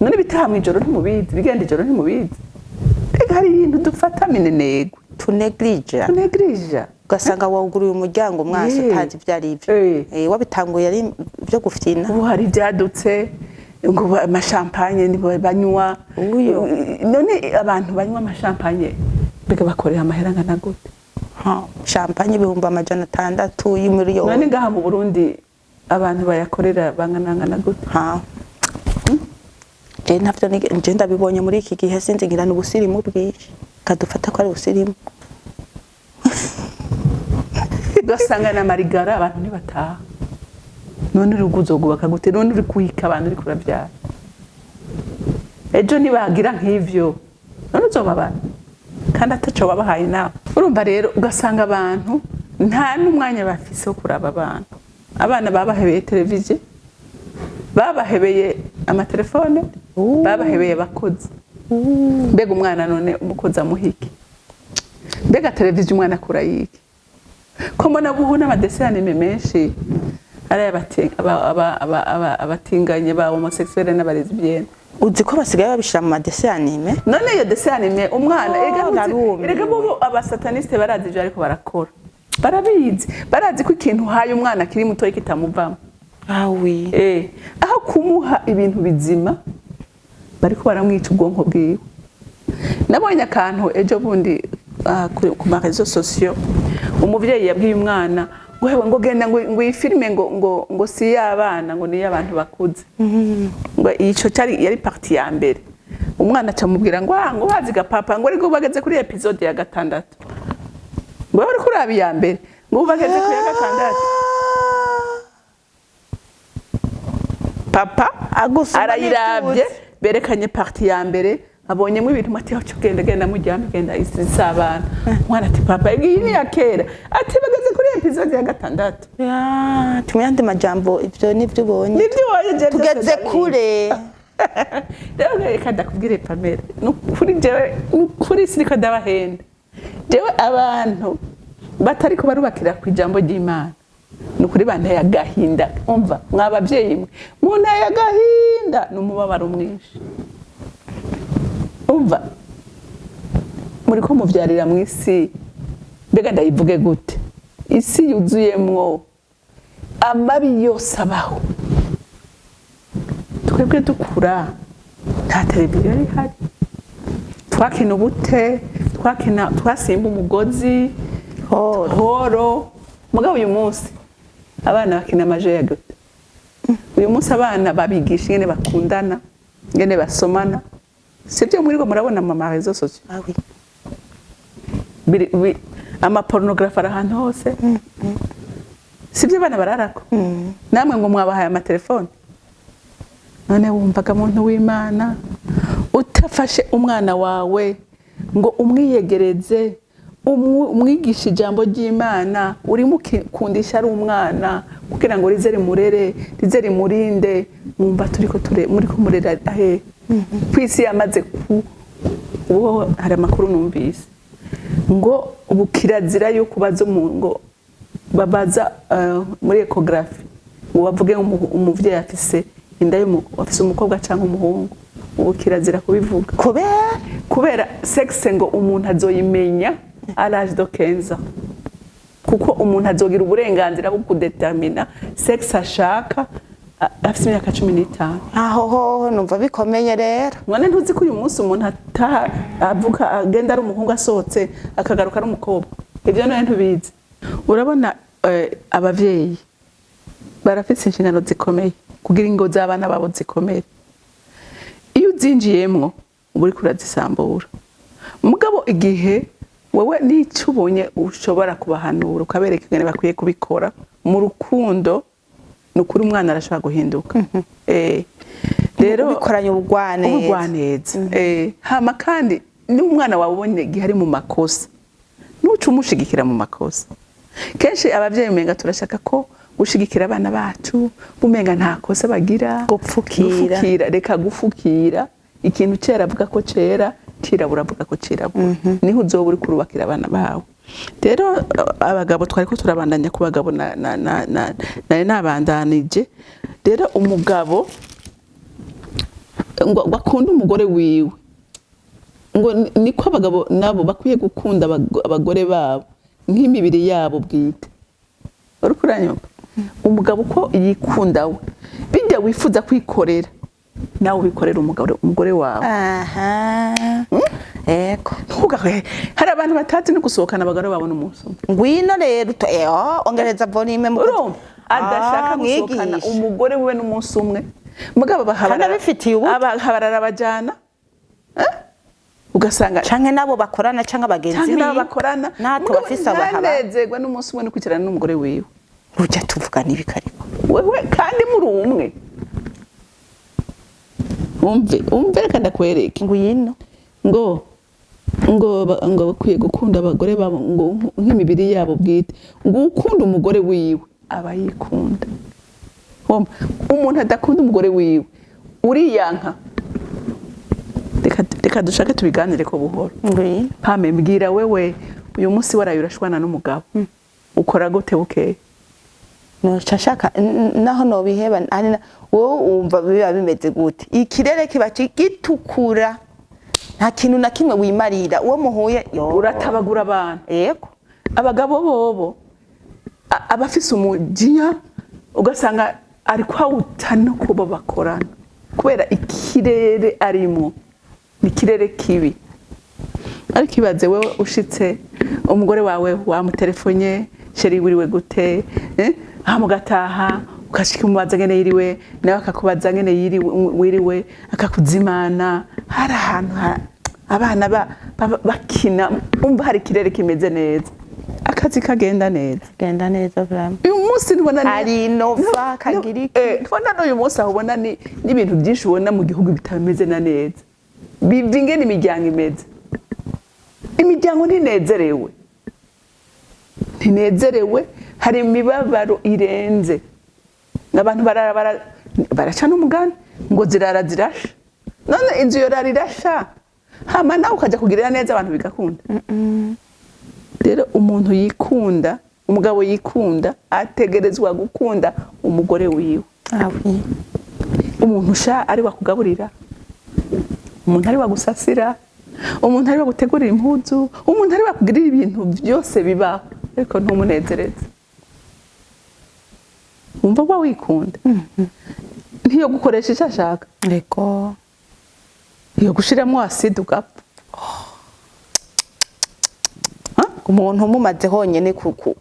none bitaha mw'ijoro ntimubizi bigenda ijoro ntimubizi reka hari ibintu dufata minenegwe tunegrija ugasanga wawuguruye umuryango mwese utazi ibyo ari byo wabitanguye ari byo gufyina ubu hari ibyadutse ngo amashampanye nibo banywa none abantu banywa amashampanye mbega bakorera amahera angana gute champagne ibihumbi 600 y'umuriyoni none ngaha mu Burundi abantu bayakorera bangana gute navyo nje ndabibonye muri iki gihe sinzi ngira n'ubusirimu bwinshi kadufata ko ari ubusirimu ugasanga na marigara abantu ntibataha none urugo uzogubaka gute none uri kuhika abantu uri kuravyara ejo nibagira nk'ivyo none uzobabana kandi ataco babahaye nawe urumva rero ugasanga abantu nta n'umwanya bafise wo kuraba abana babahebeye televiziyo babahebeye amatelefone babahebeye abakozi mbega umwana none umukozi amuhike mbega televiziyo umwana akura yiki ko mbona buhu n'amadesane menshi ari abatinganye ba homosexuel n'abalesbienne uzi ko basigaye babishira mu madese anime none iyo dese anime umwana erega bo abasataniste barazi je ariko barakora barazi ko ikintu haye umwana kiri muto kitamuvamo aho kumuha ibintu bizima bariko baramwica ubwonko bwiwe nabonye akantu ejo bundi ku marezo sociaux umuvyeyi yabwiye umwana ngo genda ngo ifilme ngo si y'abana ngo ni y'abantu bakuze ngo ico cyari yari partie ya mbere umwana acamubwira ngo baziga papa ngo ariko bageze kuri episode ya 6 ngo bari kurabi ya mbere ngo bageze kuri ya 6 papa arayiravye berekanye partie ya mbere abonyemo ibintu mati aho genda mujyame genda isabana mwana ati papa iyi ni yakera ati bageze kuri episode ya 6 tumyande majambo ivyo nivyo ubonye tugeze kure rero reka ndakubwire Pamela kuri jewe kuri siriko ndabahenda jewe abantu batari ko barubakira ku ijambo ry'Imana nukuri banteye agahinda umva mwabavyeyi mwe munteye agahinda n'umubabaro mwinshi umva muri ko muvyarira mw'isi mbega ndayivuge gute isi yuzuyemwo amabi yose abaho twebwe dukura nta televiziyo ihari twakina ubute twasimba umugozi horo mugabo uyu munsi abana bakina amaje ya gute uyu munsi abana babigisha ingene bakundana ingene basomana sivyo muri go murabona mama réseaux sociaux ama pornographe arahantu hose sivyo abana bararako namwe ngo mwabahaye ama telefone none wumvaga muntu w'Imana utafashe umwana wawe ngo umwiyegereze umwigisha ijambo ry'Imana uri mukundisha ari umwana kugira ngo rize rimurere rize rimurinde mwumva turiko muriko murera ahe kwisi yamaze uwo hari amakuru numvise ngo ubu kirazira yuko baza ngo babaza muri ecography ubavuge umuvyeyi afise inda afise umukobwa cyangwa umuhungu ubu kirazira kubivuga kubera sexe ngo umuntu azoyimenya à l'âge de 15 ans kuko umuntu azogira uburenganzira bwo kudetermina sexe ashaka afise imyaka 15 aho numva bikomeye rero mwana ntuzi ko uyu munsi umuntu avuga agenda ari umuhungu asohotse akagaruka ari umukobwa ivyo nayo ntubizi urabona abavyeyi barafise inshingano zikomeye kugira ingo z'abana babo zikomere iyo uzinjiyemwo uri kurazisambura mugabo igihe wewe n'icyo ubonye ushobora kubahanura ukabereka ingene bakwiye kubikora mu rukundo nukuri umwana arashobora guhinduka rero bikoranye ubugwaneza hama kandi n'umwana wawe ubonye igihe ari mu makosa nuca umushigikira mu makosa kenshi abavyeyi umenga turashaka ko gushigikira abana bacu bumenga nta kosa bagira gupfukira reka gufukira ikintu cera avuga ko cera cirabura avuga ko cirabura niho uzoba uri kurubakira abana bawe rero abagabo twariko turabandanya ku bagabo nabandanije rero umugabo ngo bakunda umugore wiwe ngo niko abagabo nabo bakwiye gukunda abagore babo nk'imibiri yabo bwite uriko uranyumva umugabo ko yikunda we bijya wifuza kwikorera nawe wikorera umugore wawe eko hari abantu batatu no gusohokana abagore babona umunsi ngwino rero ongereza volume mu adashaka gusohokana umugore we n'umunsi umwe mugabo bahabarara bajana ugasanga canke nabo bakorana canke abagenzi bakorana nato bafise abahaba nezegwa n'umunsi umwe no kwicarana n'umugore wiwe ujya tuvuga nibikariko wewe kandi muri umwe umve reka ndakwereke ngwino ngo bakwiye gukunda abagore babo ngo nk'imibiri yabo bwite ngo ukunda umugore wiwe aba yikunda umuntu adakunda umugore wiwe uriyanka reka dushake tubiganire ko buhoro pame mbwira wewe uyu munsi waraye urashwana n'umugabo ukora gute bukeye nshaka naho no biheba wowe wumva biba bimeze gute ikirere kiba gitukura nta kintu na kimwe wimarira uwo muhuye uratabagura abantu yego abagabo bobo abafise umujinya ugasanga ari kwawuta no kuba bakorana kubera ikirere arimo ni kirere kibi ariko ibaze wewe ushitse umugore wawe wamutelefonye sheri wiriwe gute mugataha ukashika umubaza ngene yiriwe nawe akakubaza ngene wiriwe akakuzimana hari ahantu abana bakina umva hari kirere kimeze neza akazi kagenda neza vraiment uyu munsi nibona hari inova kagiriki tubona n'uyu munsi aho ubona n'ibintu byinshi ubona mu gihugu bitameze na neza biva ingene imiryango imeze imiryango ntinezerewe hari imibabaro irenze abantu baraca n'umugani ngo zirara zirasha none inzu yorara irasha hama nawe ukajya kugirira neza abantu bigakunda rero umuntu yikunda umugabo yikunda ategerezwa gukunda umugore wiwe. Umuntu sha ari wakugaburira, umuntu ari wagusasira, umuntu ari wagutegurira impuzu, umuntu ari wakugirira ibintu byose bibaho, ariko ntumunezereze. Wumva wa wikunda. Ntiyo gukoresha icyo ashaka. Reko. Iyo gushiramo acide ugapfa. Umuntu umumaze honyene kuku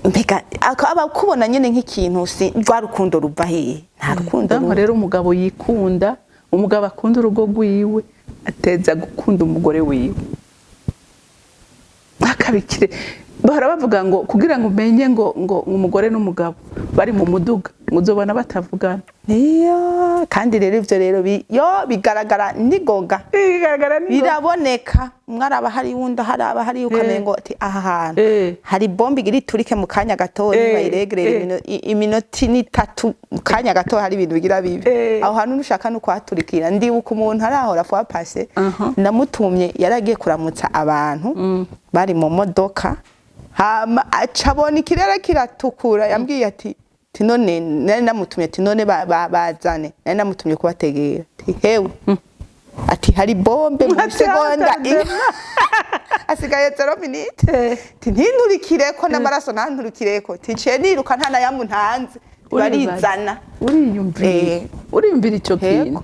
mbega aba kubona nyene nk'ikintu si rwa rukundo ruva hehe? Nta rukundo. Rero umugabo yikunda, umugabo akunda urugo rwiwe ateza gukunda umugore wiwe. Akabikire bahora bavuga ngo kugira ngo umenye ngo umugore n'umugabo bari mu muduga muzobona batavugana. Iyo kandi rero ivyo rero bigaragara nigoga, biraboneka. Mwaraba hari wunda haraba hari ukamengo ati aha hantu hari bombe igiri turike mu kanya gato bayiregerera iminoti ni 3 mu kanya gato hari ibintu bigira bibi. Aho hantu nushaka no kwaturikira ndi uko umuntu arahora fwa passe namutumye yaragiye kuramutsa abantu bari mu modoka hama acabona ikirere kiratukura yambwiye ati none nari namutumye ati none bazane nari namutumye kubategera ati hewe ati hari bombe mu segonda asigaye 0 minute ntinturikireko n'amaraso ntanturikireko tice niruka ntana yamu ntanze barizana. Uriyumvira icyo kintu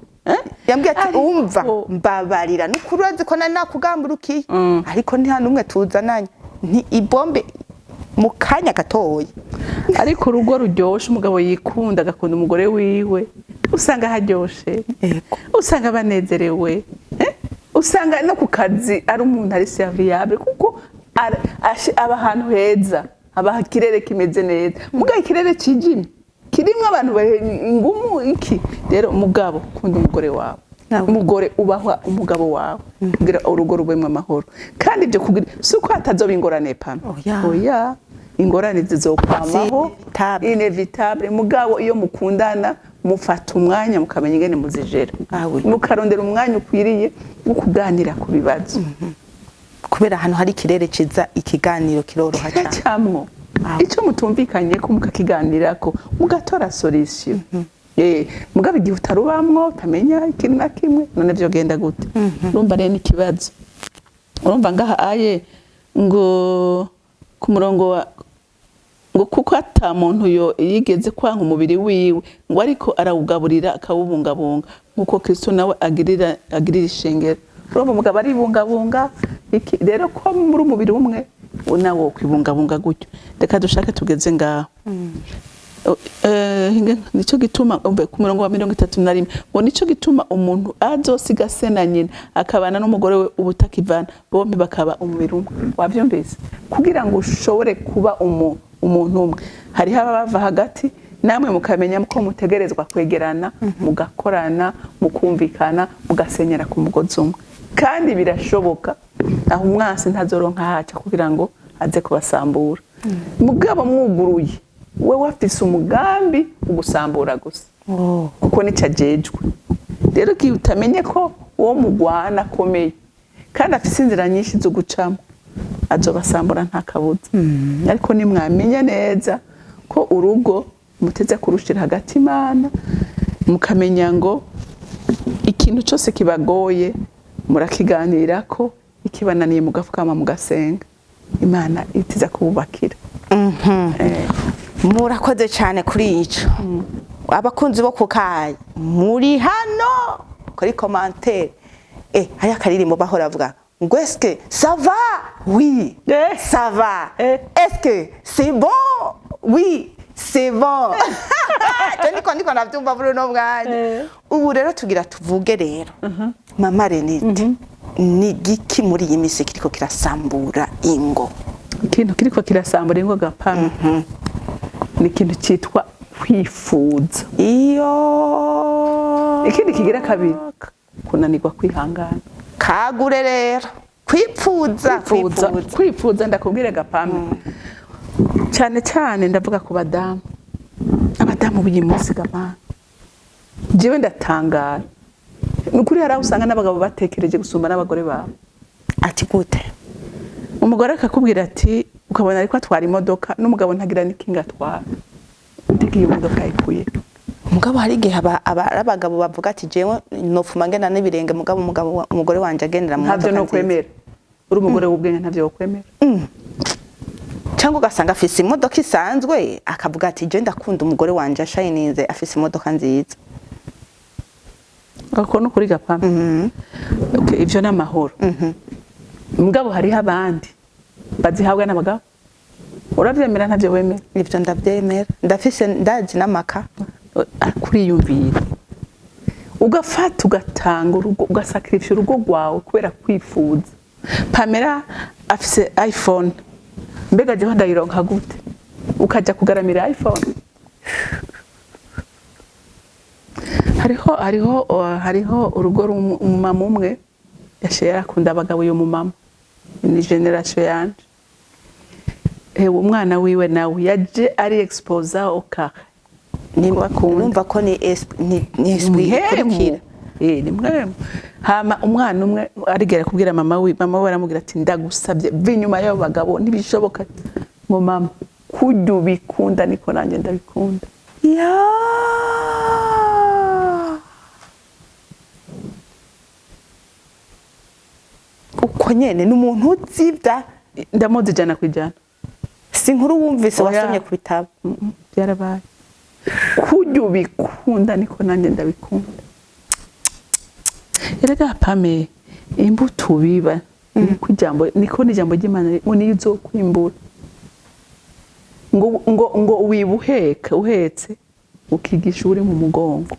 yambwiye ati umva mbabarira n'ukurazi ko nari nakugamburukiye ariko nta numwe tuzananye ni ibombe mu kanya gatoya. Ariko urugo ruryoshe umugabo yikunda agakunda umugore wiwe usanga haryoshe, usanga banezerewe, usanga no ku kazi ari umuntu ari serviable kuko aba ahantu heza, aba ikirere kimeze neza. Muga ikirere kijimye kirimwe abantu ingumu iki. Rero umugabo kunda umugore wawe, umugore ubahwa umugabo wawe kugira urugo rubemwe amahoro. Kandi ibyo kugira suko atazoba ingorane pano. Oya ingorane zizokwamaho inevitable. Mugabo iyo mukundana mufata umwanya mukamenya ingene muzijera, mukarondera umwanya ukwiriye wo kuganira ku bibazo. Kubera hano hari kirere ciza ikiganiro kiroroha cyane. Ico mutumvikanye ko mukakiganirako mugatora solution. Mugabo igihe utarubamwo utamenya ikintu na kimwe none byo genda gute? Urumva rero ikibazo. Urumva ngaha aye ngo ku murongo wa ngo kuko ata muntu yo yigeze kwanka umubiri wiwe ngo ariko arawugaburira akawubungabunga nkuko Kristo nawe agirira ishengero. Urumva umugabo ari bungabunga iki rero ko muri umubiri umwe unawo kwibungabunga gutyo. Reka dushake tugeze ngaho. Nico gituma ku murongo wa 31 ngo nico gituma umuntu azosiga se na nyina akabana n'umugore we ubutakivana bombi bakaba umubiri umwe. Wavyumvise kugira ngo ushobore kuba umuntu umwe hari bava hagati namwe mukamenya ko mutegerezwa kwegerana mugakorana mukumvikana mugasenyera ku mugozi umwe. Kandi birashoboka aho umwasi ntazoronka haca kugira ngo aze kubasambura. Mugabo mwuguruye we wafise umugambi ugusambura gusa kuko ni cajejwe. Rero ki utamenye ko uwo mugwana komeye kandi afise inzira nyinshi zo gucamo azobasambura nta kabuza. Ariko ni mwamenya neza ko urugo muteze kurushira hagati Imana mukamenya ngo ikintu cyose kibagoye murakiganira ko ikibananiye mugafukama mugasenga Imana itiza kububakira. Murakoze cyane kuri ico. Abakunzi bo kukaye muri hano kuri commentaire haya karirimbo bahora avuga ngo est-ce que ça va? Oui, ça va. Est-ce que c'est bon? Oui, c'est bon. Ndiko ndavyumva buri no mwanya. Ubu rero tugira tuvuge rero. Mama Renilde ni giki muri iyi misi kiriko kirasambura ingo? Ikintu kiriko kirasambura ingo gapana. Ni ikintu cyitwa kwifuza. Iyo ikindi kigira kabiri kunanirwa kwihangana. Kagure rero kwifuza ndakubwire gapana. Cyane ndavuga ku badamu. Abadamu b'uyu munsi gapana. Jewe ndatangara. Nukuri hari usanga n'abagabo batekereje gusumba n'abagore babo. Ati gute? umugore akakubwira ati ukabona ariko atwara imodoka n'umugabo ntagira n'ikinga atwara ndigiye imodoka ikuye umugabo hari igihe abagabo bavuga ati jewe nofuma ngena n'ibirenge umugore wanje agendera mu modoka ntavyo no kwemera uri umugore w'ubwenge ntavyo kwemera cyangwa ugasanga afise imodoka isanzwe akavuga ati je ndakunda umugore wanje ashayininze afise imodoka nziza akona kuri gapama okay ivyo n'amahoro mugabo hariho abandi bazihabwa n'abagabo uravyemera ntavyo wemera ivyo ndavyemera ndafise ndazi n'amaka kuriyumvira ugafata ugatanga urugo ugasakrifya urugo rwawe kubera kwifuza Pamela afise iPhone mbega je ndayironka gute ukaja kugaramira iPhone hariho urugo umumama umwe yashera akunda abagabo uyu mumama ni generation yanje umwana wiwe nawe yaje ari exposa okara nimba kumva ko ni esprit ni mwemu hama umwana umwe arigera kubwira mama we aramubwira ati ndagusabye vinyuma y'abo bagabo ntibishoboka ngo mama kujya ubikunda niko nanjye ndabikunda uko nyene n'umuntu uzivya ndamuzi jana kwijana si nkuru wumvise wasomye ku bitabo byarabaye kujya ubikunda niko nanjye ndabikunda erega Pame imbuto biba niko n'ijambo ry'Imana ngo nizo kwimbura ngo wibuheka uhetse ukigisha uri mu mugongo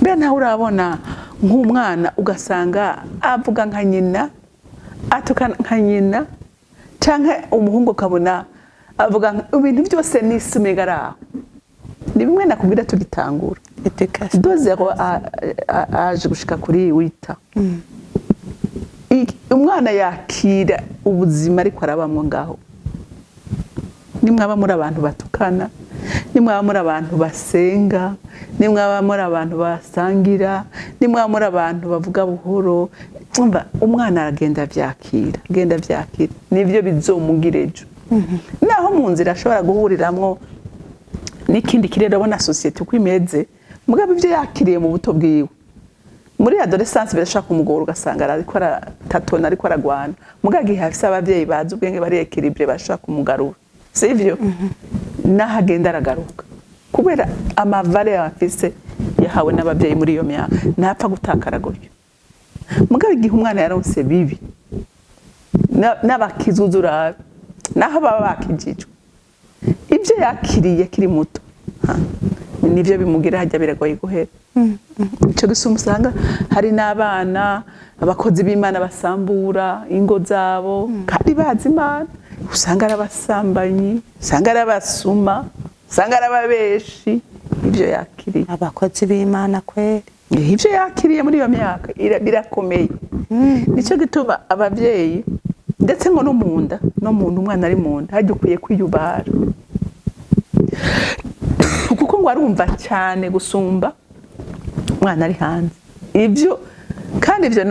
mbe nawe urabona nk'umwana ugasanga avuga nka nyina atuka nka nyina canke umuhungu kabona avuga ibintu byose nisumegara ni bimwe nakubwira tugitangura doze aje gushika kuri wita umwana yakira ubuzima ariko arabamwe ngaho nimwaba muri abantu batukana nimwaba muri abantu basenga nimwaba muri abantu basangira nimwaba muri abantu bavuga buhoro umwana aragenda vyakira nivyo bizomugirejo naho mu nzira ashobora guhuriramwo n'ikindi kirere abona societe uko imeze mugabo ivyo yakiriye mu buto bwiwe muri adolescence birashaka umugoro ugasanga ariko aratatona ariko aragwana mugabo gihe hafise abavyeyi bazi ubwenge bari equilibre bashaka umugarura sivyo nahagenda aragaruka kubera amavale afise yahawe n'abavyeyi muri iyo myaka ntapfa gutakara gutyo mugabo igihe umwana yaronse bibi n'abakizuzura naho baba bakijijwe ibyo yakiriye kiri muto nivyo bimugira hajya biragoye guhera ico gisuma usanga hari n'abana abakozi b'Imana basambura ingo zabo kandi bazi Imana usanga arabasambanyi usanga arabasuma usanga arababeshi ivyo yakiriye abakozi b'Imana kweri ivyo yakiriye muri iyo myaka birakomeye nico gituma abavyeyi ndetse ngo no munda no muntu umwana ari munda hajye ukwiye kwiyubara kuko ngo arumva cyane gusumba umwana ari hanze ivyo kandi ivyo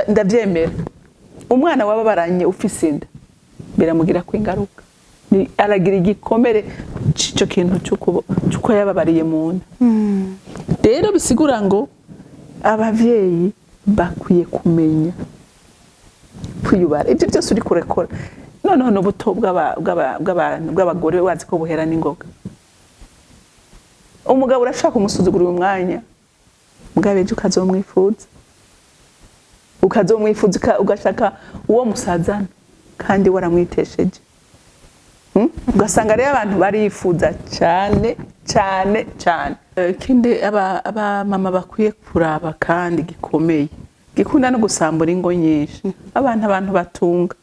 ndavyemera umwana wababaranye ufise inda biramugira ko ingaruka ni aragira igikomere cyo kintu cyuko yababariye mu nda rero bisigura ngo abavyeyi bakwiye kumenya kwiyubara ibyo byose uri kurekora noneho n'ubuto bw'abagore wazi ko buhera n'ingoga umugabo urashaka umusuzugura uyu mwanya mugabo ejo ukazomwifuza ugashaka uwo musazana kandi waramwitesheje ugasanga rero abantu barifuza cyane cyane cyane ikindi aba mama bakwiye kuraba kandi gikomeye gikunda no gusambura ingo nyinshi abantu batunga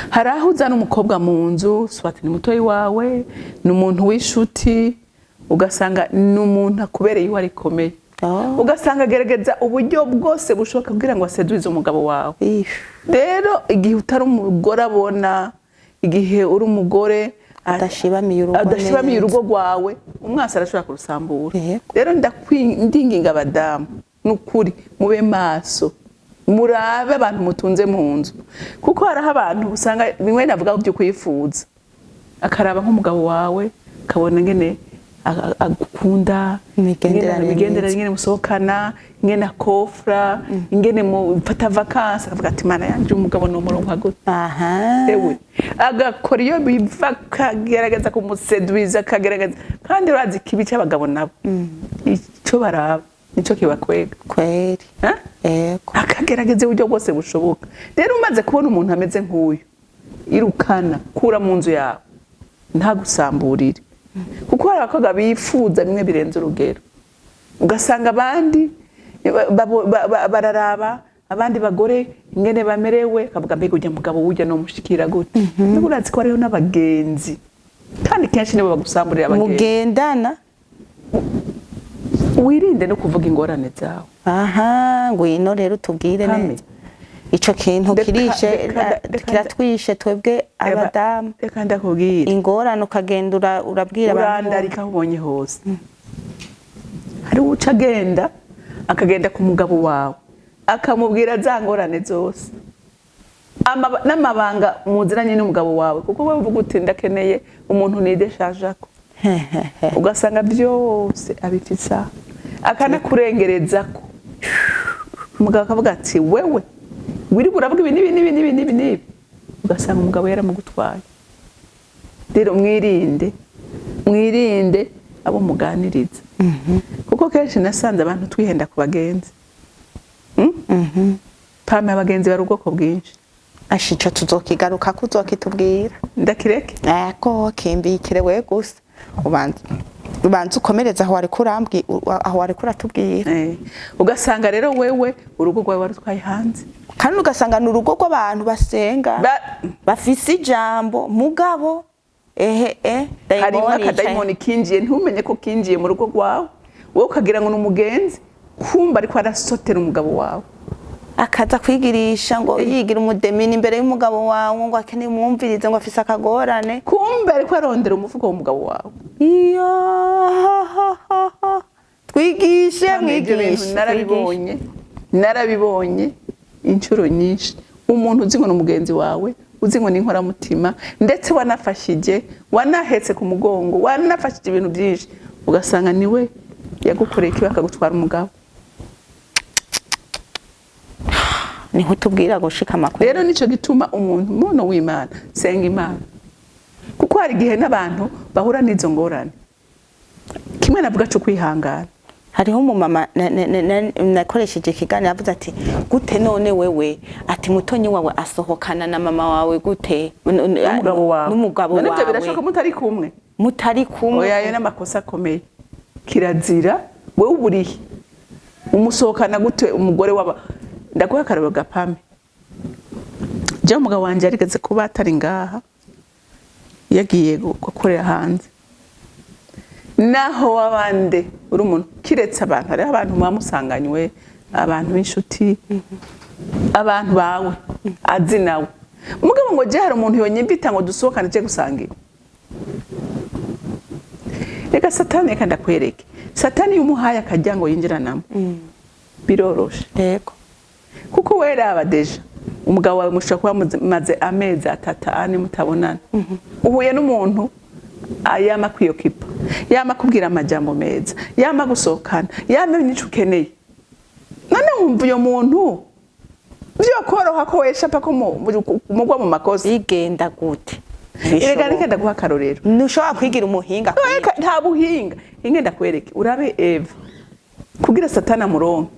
hari aho uzana umukobwa mu nzu swati ni mutoyi wawe ni umuntu w'ishuti ugasanga ni umuntu akubereye iwe arikomeye ugasanga agerageza uburyo bwose bushoboka kugira ngo aseduze umugabo wawe rero igihe utari umugore abona igihe uri umugore adashibamiye urugo rwawe umwasi arashobora kurusambura rero ndinginga abadamu nukuri mube maso murabe abantu mutunze mu nzu kuko haraho abantu usanga bimwe navuga byo kwifuza akaraba nk'umugabo wawe kabona ngene agukunda imigenderanire ingene musohokana ingene akofra ingene mufata vacances akavuga ati mana yanje umugabo no muronka gute ewe agakora iyo biva kagerageza kumuseduiza kagerageza kandi urazi kibi cy'abagabo nabo icyo baraba nico kibakwega kweri akagerageza uburyo bwose bushoboka rero umaze kubona umuntu ameze nk'uyu irukana kura mu nzu yawe ntagusamburire kuko hari abakobwa bifuza bimwe birenze urugero ugasanga abandi bararaba abandi bagore ingene bamerewe akavuga mbega ujya mugabo wujya no mushikira gute nubwo urazi ko hariho n'abagenzi kandi kenshi nibo bagusamburira abagenzi mugendana wirinde no kuvuga ingorane zawe ngwino rero tubwire neza ico kintu kirishe kiratwishe twebwe abadamu reka ndakubwira ingorane ukagenda urabwira abantu urandarika ubonye hose hari uca agenda akagenda ku mugabo wawe akamubwira za ngorane zose n'amabanga muziranye n'umugabo wawe kuko we uvuga uti ndakeneye umuntu nideshajako ugasanga byose abifisa akanakurengerezako umugabo akavuga ati wewe wiri buravuga ibi nibi ugasanga umugabo yaramugutwaye rero mwirinde abo muganiriza kuko kenshi nasanze abantu twihenda ku bagenzi pame abagenzi bari ubwoko bwinshi ashica tuzokigaruka kuzokitubwira ndakireke ko kimbikire we gusa ubanza ukomereza aho wari kuratubwira ugasanga rero wewe urugo rwawe warutwaye hanze kandi ugasanga ni urugo rw'abantu basenga bafise ijambo mugabo harimo akadayimoni kinjiye ntumenye ko kinjiye mu rugo rwawe wowe ukagira ngo ni umugenzi kumva ariko arasotera umugabo wawe akaza kwigirisha ngo yigira umudemini imbere y'umugabo wawe ngo akeneye umwumvirize ngo afise akagorane kumbe ariko arondera umufuko w'umugabo wawe iyo twigishe mwigishe narabibonye inshuro nyinshi umuntu uzi ngo ni umugenzi wawe uzi ngo ni inkoramutima ndetse wanafashije wanahetse ku mugongo wanafashije ibintu byinshi ugasanga niwe yagukoreye ikibi akagutwara umugabo niho tubwira gushika amakuru rero nico gituma umuntu w'Imana senga Imana kuko hari igihe n'abantu bahura n'izo ngorane kimwe navuga cyo kwihangana hariho umumama nakoresheje ikiganiro yavuze ati gute none wewe ati mutonyi wawe asohokana na mama wawe gute n'umugabo wawe nibyo birashoka mutari kumwe oya yo n'amakosa akomeye kirazira wewe uburihe umusohokana gute umugore waba ndaguha akarabo gapame je umugabo wanje yarigeze kuba atari ngaha yagiye gukorera hanze naho wabande uri umuntu kiretse abantu hari abantu bamusanganywe abantu b'inshuti abantu bawe azi nawe umugabo ngo je hari umuntu yonyimvita ngo dusohokane je gusangira reka satani reka ndakwereke satani yumuhaye akajya ngo yinjiranamo biroroshe yego kuko weraba deja umugabo wawe mushobora kuba maze amezi 3 mutabonana uhuye n'umuntu yama kwiyokipa yama kubwira amajambo meza yama gusohokana yama nico ukeneye none wumva uyo muntu byo koroha ko weshapa ko mugwa mu makosa igenda gute erega nikenda guha karorero ntushobora kwigira umuhinga nta buhinga ingenda kwereke urabe Eva kugira satana muronke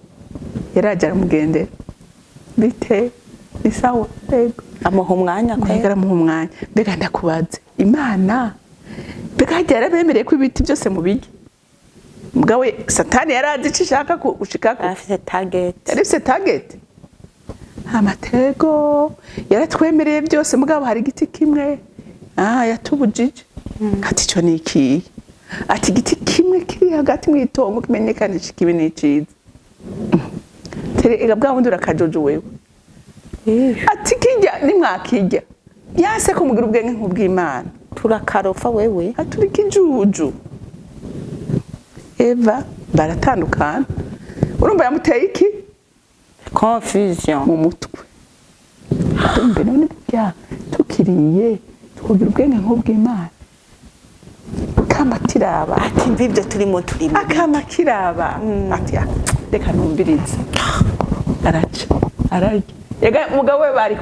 yaraje aramugendera bite ni sawa yego amuha umwanya kwera amuha umwanya mbega ndakubaze Imana mbega yarabemereye ko ibiti byose mu bigi mugabo satani yarazi cishaka gushikako afite target amatego yaratwemereye byose mugabo hari igiti kimwe yatubujije ati cyo niki ati igiti kimwe kiri hagati mu itongo kimenyekanisha kibi n'iciza terega bwa bundi urakajojo wewe ati kijya nimwakijya yase ko mugira ubwenge nk'ubw'Imana turakarofa wewe aturi kijuju Eva baratandukana urumva yamuteye iki confusion mu mutwe. Kumbe none bya tukiriye twogira ubwenge nk'ubw'Imana. Kama kiraba ati mvibyo turimo akama kiraba ati reka numbirize araca ararya yega umugabo we bari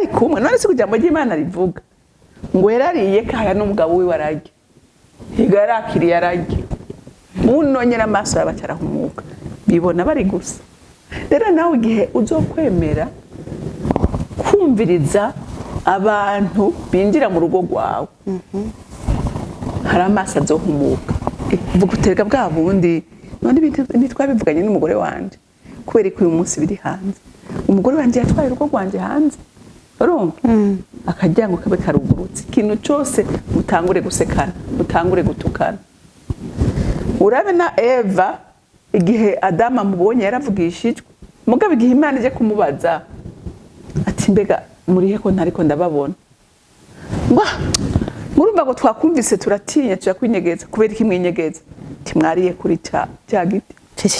kumwe none se kujambo ry'Imana rivuga ngo yarariye kaya n'umugabo we wararya higa yarakiriye ararya unonyera amaso yabacarahumuka bibona bari gusa. Rero nawe igihe uzokwemera kumviriza abantu binjira mu rugo rwawe hari amaso azohumuka vuga uterega bwa bundi none nitwabivuganye n'umugore wanje kubera ko uyu munsi biri hanze umugore wanje yatwaye urugo rwanje hanze urumva akajyango kabe karugurutse ikintu cyose mutangure gusekana mutangure gutukana. Urabe na Eva igihe Adama mubonye yaravugishijwe mugabo igihe Imana ije kumubaza ati mbega murihe ko ntariko ndababona murumva ngo twakumvise turatinya turakwinyegeza kubera iki mwinyegeza timwariye kuri cya giti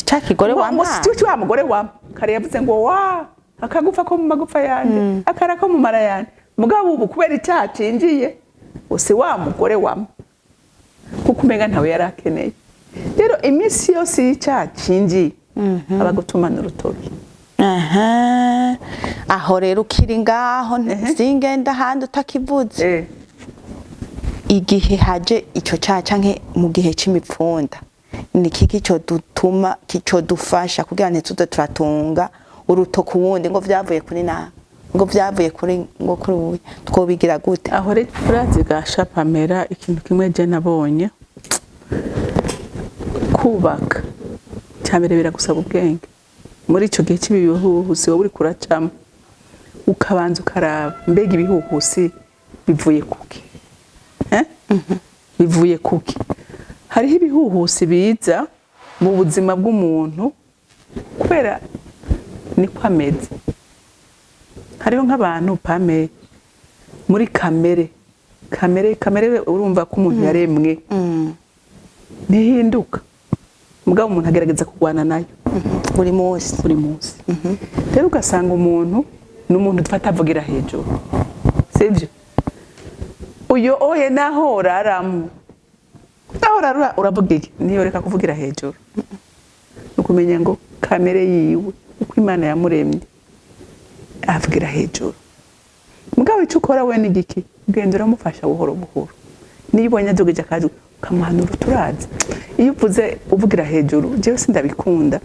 cya kigore ngo si wa mugore wa kare yavuze ngo wa akagufa ko mu magufa yanje akara ko mu mara yanje mugabo ubu kubera icyaha cinjiye ose wa mugore wa kuko umenga ntawe yarakeneye. Rero iminsi yose y'icyaha cinjiye abagutumana urutoki. Aho rero ukiri ngaho singenda handi utakivuze igihe haje icyo cyaha canke mu gihe c'imipfunda ni kiki cyo dutuma kico dufasha kugira ntituze turatunga urutoki wundi ngo vyavuye kuri na ngo vyavuye kuri ngo kuri uyu twobigira gute. Aho rero urazi gasha Pamela ikintu kimwe je nabonye kubaka cyambere biragusaba ubwenge muri ico gihe cy'ibihuhusi wowe uri kuracamo ukabanza ukaraba mbega ibihuhusi bivuye kuki bivuye kuki. Hariho ibihuhusi biza mu buzima bw'umuntu kubera niko ameze. Hariho nk'abantu Pame muri kamere urumva ko umuntu yaremwe nihinduka mugabo umuntu agerageza kugwana nayo buri munsi rero ugasanga umuntu n'umuntu dufata avugira hejuru sivyo uyo oye naho uraramu uravuga iki niyo reka kuvugira hejuru ukumenya ngo kamere yiwe uko Imana yamuremye avugira hejuru mugabo icyo ukora we ni giki ugenda uramufasha buhoro buhoro niyo ubonye adugeje akaje ukamuhanura uturazi. Iyo uvuze uvugira hejuru jewe sindabikunda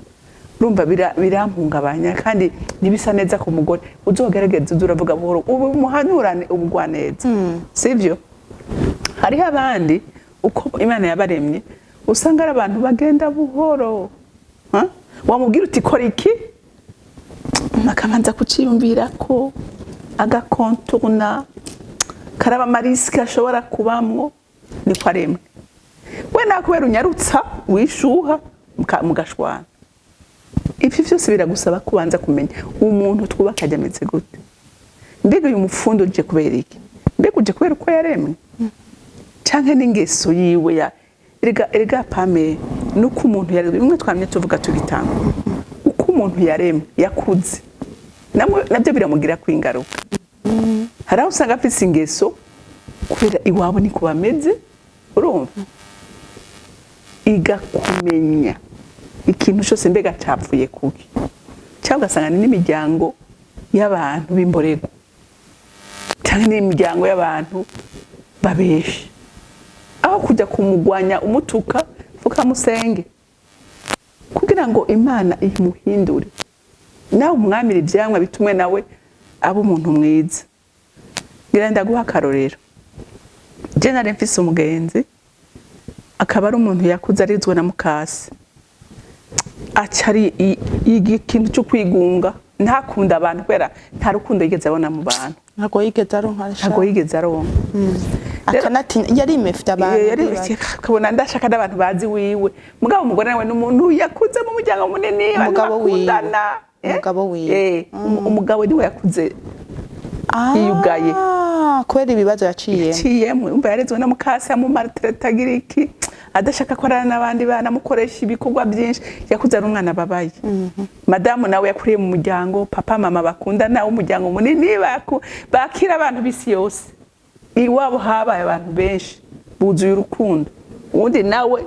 urumva birampungabanya kandi nibisa neza ku mugore uzogerageza uravuga buhoro ubu muhanurane ubugwa neza sivyo. Hariho abandi uko Imana yabaremye usanga ari abantu bagenda buhoro wamubwira uti kora iki akabanza kuciyumvira ko agakonturna karaba mariski ashobora kubamwo niko aremwe we nakubera unyarutsa wishuha mugashwana. Ibyo byose biragusaba kubanza kumenya umuntu twubaka ajameze gute mbega uyu mufundo uje kubera iki mbega uje kubera uko yaremwe canke n'ingeso yiwe ya erega Pame nuko umuntu yaremwe bimwe twamye tuvuga tugitanga uko umuntu yaremwe yakuze nabyo biramugira kwingaruka. Haraho usanga afise ingeso kubera iwabo ni kubameze urumva igakumenya ikintu cyose mbega capfuye kuki cyangwa ugasanga n'imiryango y'abantu b'imborego cyangwa n'imiryango y'abantu babeshe aho kujya kumugwanya umutuka ukamusenge kugira ngo Imana imuhindure nawe umwamira ivyamwa bitumwe nawe abo umuntu mwiza. Ngira ndaguha akarorero je nari mfise umugenzi akaba ari umuntu yakuze arizwe na mukase acari ikintu cyo kwigunga ntakunda abantu kwera nta rukundo yigeze abona mu bantu ntago yigeze aronka akanati yari imefite abantu yari kabona ndashaka n'abantu bazi wiwe mugabo umugore nawe n'umuntu yakuze mu muryango munini umugabo wiwe umugabo niwe yakuze yiyugaye kubera ibibazo yaciyemo umva yarezwe na mukase mu maltraitagira iki adashaka korana n'abandi bana mukoresha ibikorwa byinshi yakuze ari umwana babaye madamu nawe yakuriye mu muryango papa mama bakundana umuryango munini bakira abantu bisi yose iwabo habaye abantu benshi buzuye urukundo undi nawe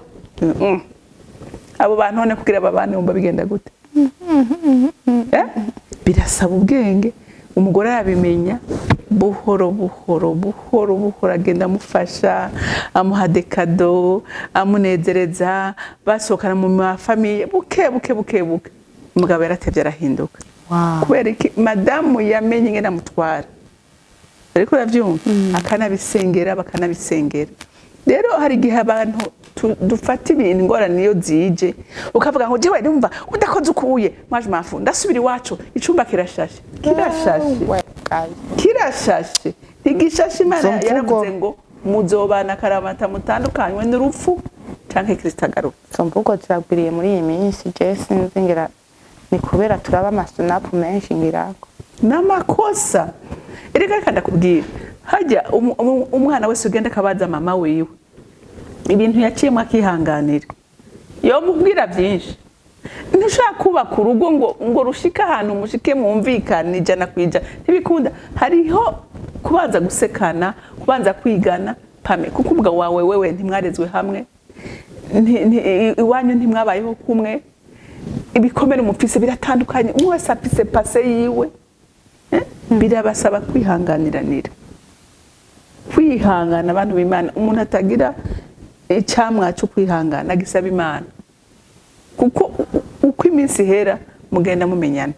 abo bantu none kugira babane umva bigenda gute birasaba ubwenge umugore yabimenya buhoro agenda amufasha amuha dekado amunezereza basohokana mu mafamiye buke umugabo yaratevye arahinduka kubera iki madamu yamenye ingene amutwara ariko uravyumva akanabisengera bakanabisengera rero hari igihe abantu dufata ibintu ingorane niyo zije ukavuga ngo jewe ndumva udakoze ukuye mwaje mafu ndasubira iwacu icumba kirashashe igishashe Imana yaravuze ngo muzobana karamata mutandukanywe n'urupfu canke Kristo agaruka mvugo ziragwiriye muri iyi minsi je sinzi ngira ni kubera turaba amasunapu menshi ngirako n'amakosa erega kandi akubwira hajya umwana wese ugenda akabaza mama wiwe ibintu yaciyemo akihanganira yo mubwira byinshi ntushaka kubaka urugo ngo rushika ahantu mushike mwumvikana ijana kwijana ntibikunda hariho kubanza gusekana kubanza kwigana pame kuko umugabo wawe wewe ntimwarezwe hamwe iwanyu ntimwabayeho kumwe ibikomere umupfise biratandukanye umwe wese afise pase yiwe birabasaba kwihanganiranira kwihangana abantu b'Imana umuntu atagira icamwa cyo kwihangana agisaba Imana kuko uko iminsi hera mugenda mumenyana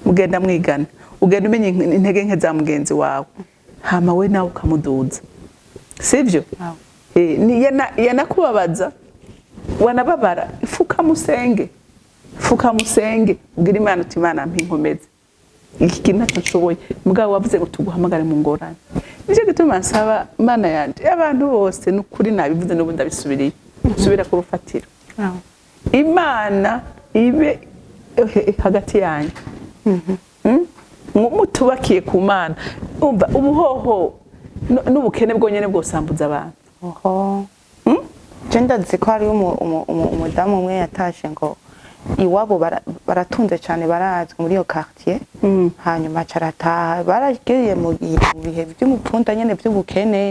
mugenda mwigana ugenda umenya intege nke za mugenzi wawe hama we nawe ukamuduza sivyo yanakubabaza wanababara fuka musenge ubwira Imana uti Imana mpinkomeze iki kintu nshoboye mugabo wavuze ngo tuguhamagare mu ngorane nicyo gituma nsaba Imana yanje abantu bose n'ukuri nabivuze n'ubundi abisubiriye subira ku rufatiro Imana ibe hagati yanyu mutubakiye ku Mana umva ubuhoho n'ubukene bwonyene bwosambuza abantu genda ziko hari umudamu umwe yatashe ngo iwabo baratunze cyane barazwe muri iyo quartier hanyuma carataha baragiye mu bihe by'umupfunda nyene by'ubukene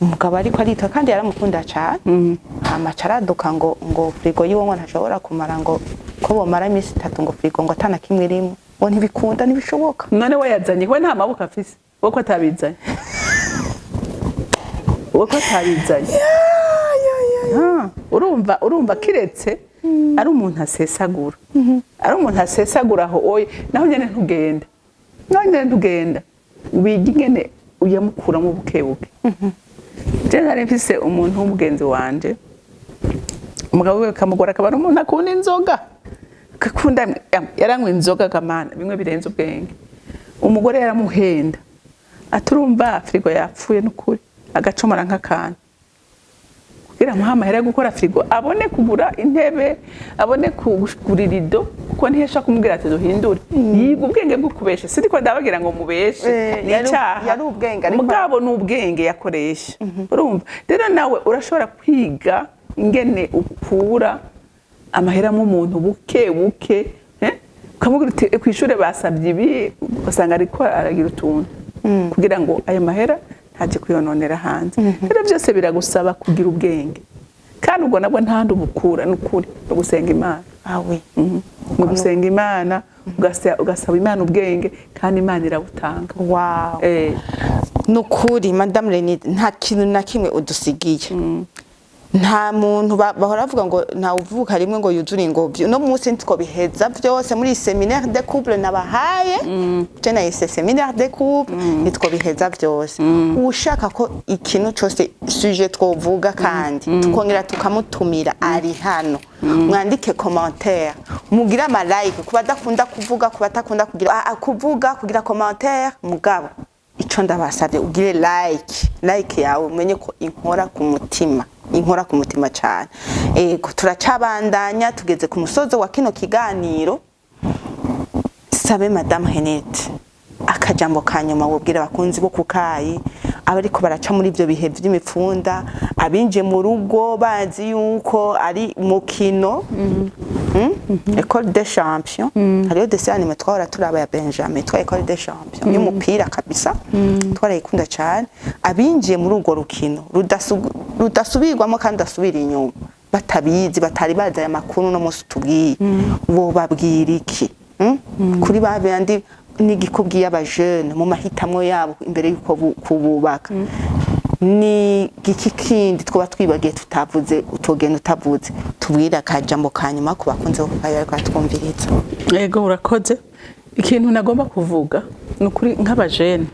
umugabo ariko arita kandi yaramukunda cyane amacaraduka ngo frigo yiwe ngo ntashobora kumara ngo ko bomara iminsi 3 ngo frigo ngo atana kimwe rimwe ngo ntibikunda ntibishoboka none we yazanye we nta maboko afise woko atabizanye urumva kiretse ari umuntu asesagura aho oye naho nyene ntugenda wiga ingene uyamukuramo bukebuke je nari mfise umuntu w'umugenzi wanje umugabo we kamugora akaba umuntu akunda inzoga yaranywa inzoga gamana bimwe birenze ubwenge umugore yaramuhenda aturumva frigo yapfuye n'ukuri agacomora nk'akantu kugira muhamahera gukora frigo abone kugura intebe abone kugura rido kuko ntihesha kumubwira ati duhindure yiga ubwenge bwo kubesha siko ndabagira ngo mubeshe yari ubwenge ariko mugabo n'ubwenge yakoresha urumva rero nawe urashobora kwiga ingene ukura amahera mu muntu buke ukamubwira uti kwishure basabye ibi usanga ariko aragira utuntu kugira ngo ayo mahera ntaje kuyononera hanze rero byose biragusaba kugira ubwenge kandi ubwo nabwo ntandi ubukura n'ukuri no gusenga Imana mu gusenga Imana ugasaba Imana ubwenge kandi Imana irabutanga n'ukuri Madame Renilde nta kintu na kimwe udusigiye nta muntu bahora bavuga ngo nta uvuka rimwe ngo yuzure ingobyi no munsi ntiko biheza byose muri séminaire de couple nabahaye je nayise séminaire de couple nitwo biheza byose ushaka ko ikintu cyose sujet twovuga kandi tukongera tukamutumira ari hano mwandike commentaire mugira ama like kuba dakunda kuvuga kuba takunda kugira commentaire mugabo ico ndabasabye ugire like yawe umenye ko inkora ku mutima cyane turacabandanya tugeze ku musozo wa kino kiganiro sabe Madame Renilde akajambo kanyuma wobwira abakunzi bo kukayi abariko baraca muri ivyo bihe vy'imipfunda abinje mu rugo bazi yuko ari mukino École des champions hariyo dessin anime twahora turaba ya Benjamin twa École des champions y'umupira kabisa twarayikunda cyane abinjiye muri urwo rukino rudasubirwamo kandi asubira inyuma batabizi batari bazi aya makuru no musi tubwiye bo babwira iki kuri babandi n'igikobwiye abajeune mu mahitamwo yabo imbere yuko kububaka ni gikikindi twoba twibagiye tutavuze utogenda utavuze tubwira akajambo kanyuma ku bakunze kukayo twumviriza. Yego urakoze. Ikintu nagomba kuvuga nukuri nk'abajene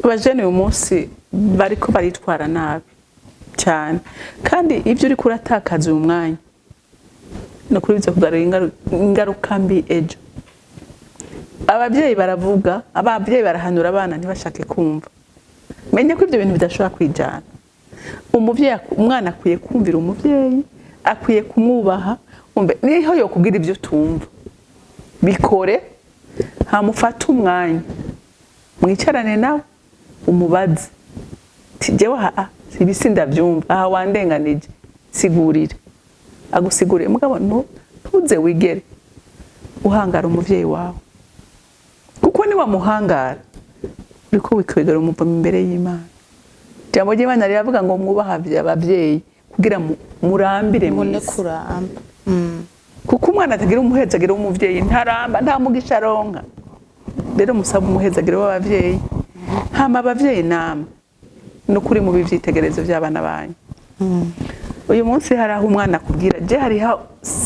abajene uyu munsi bariko baritwara nabi cyane kandi ivyo uri kuratakaza uyu mwanya no kuri bizo kugarura ingaruka mbi ejo. Abavyeyi baravuga abavyeyi barahanura abana ntibashake kumva. Menye ko ivyo bintu bidashobora kwijana. Umwana akwiye kumvira umuvyeyi, akwiye kumwubaha, umbe niho yo kugira ivyo tumva. Bikore hamufata umwanya. Mwicarane nawe umubaze. Tijewe ibisinda vyumva aha wandenganije sigurire. Agusigure mugabo ntuze wigere uhangara umuvyeyi wawe. Kuko ni wa muhangara uriko wikwegera umuva imbere y'Imana. Jambo ry'Imana riravuga ngo mwubaha abavyeyi kugira murambire mune kuramba. Kuko umwana atagira umuhezagiro w'umuvyeyi ntaramba nta mugisha aronka. Rero musaba umuhezagiro w'abavyeyi. Hama abavyeyi nama no kuri mu bivyitegerezo by'abana banyu. Uyu munsi hari aho umwana akubwira je hari ha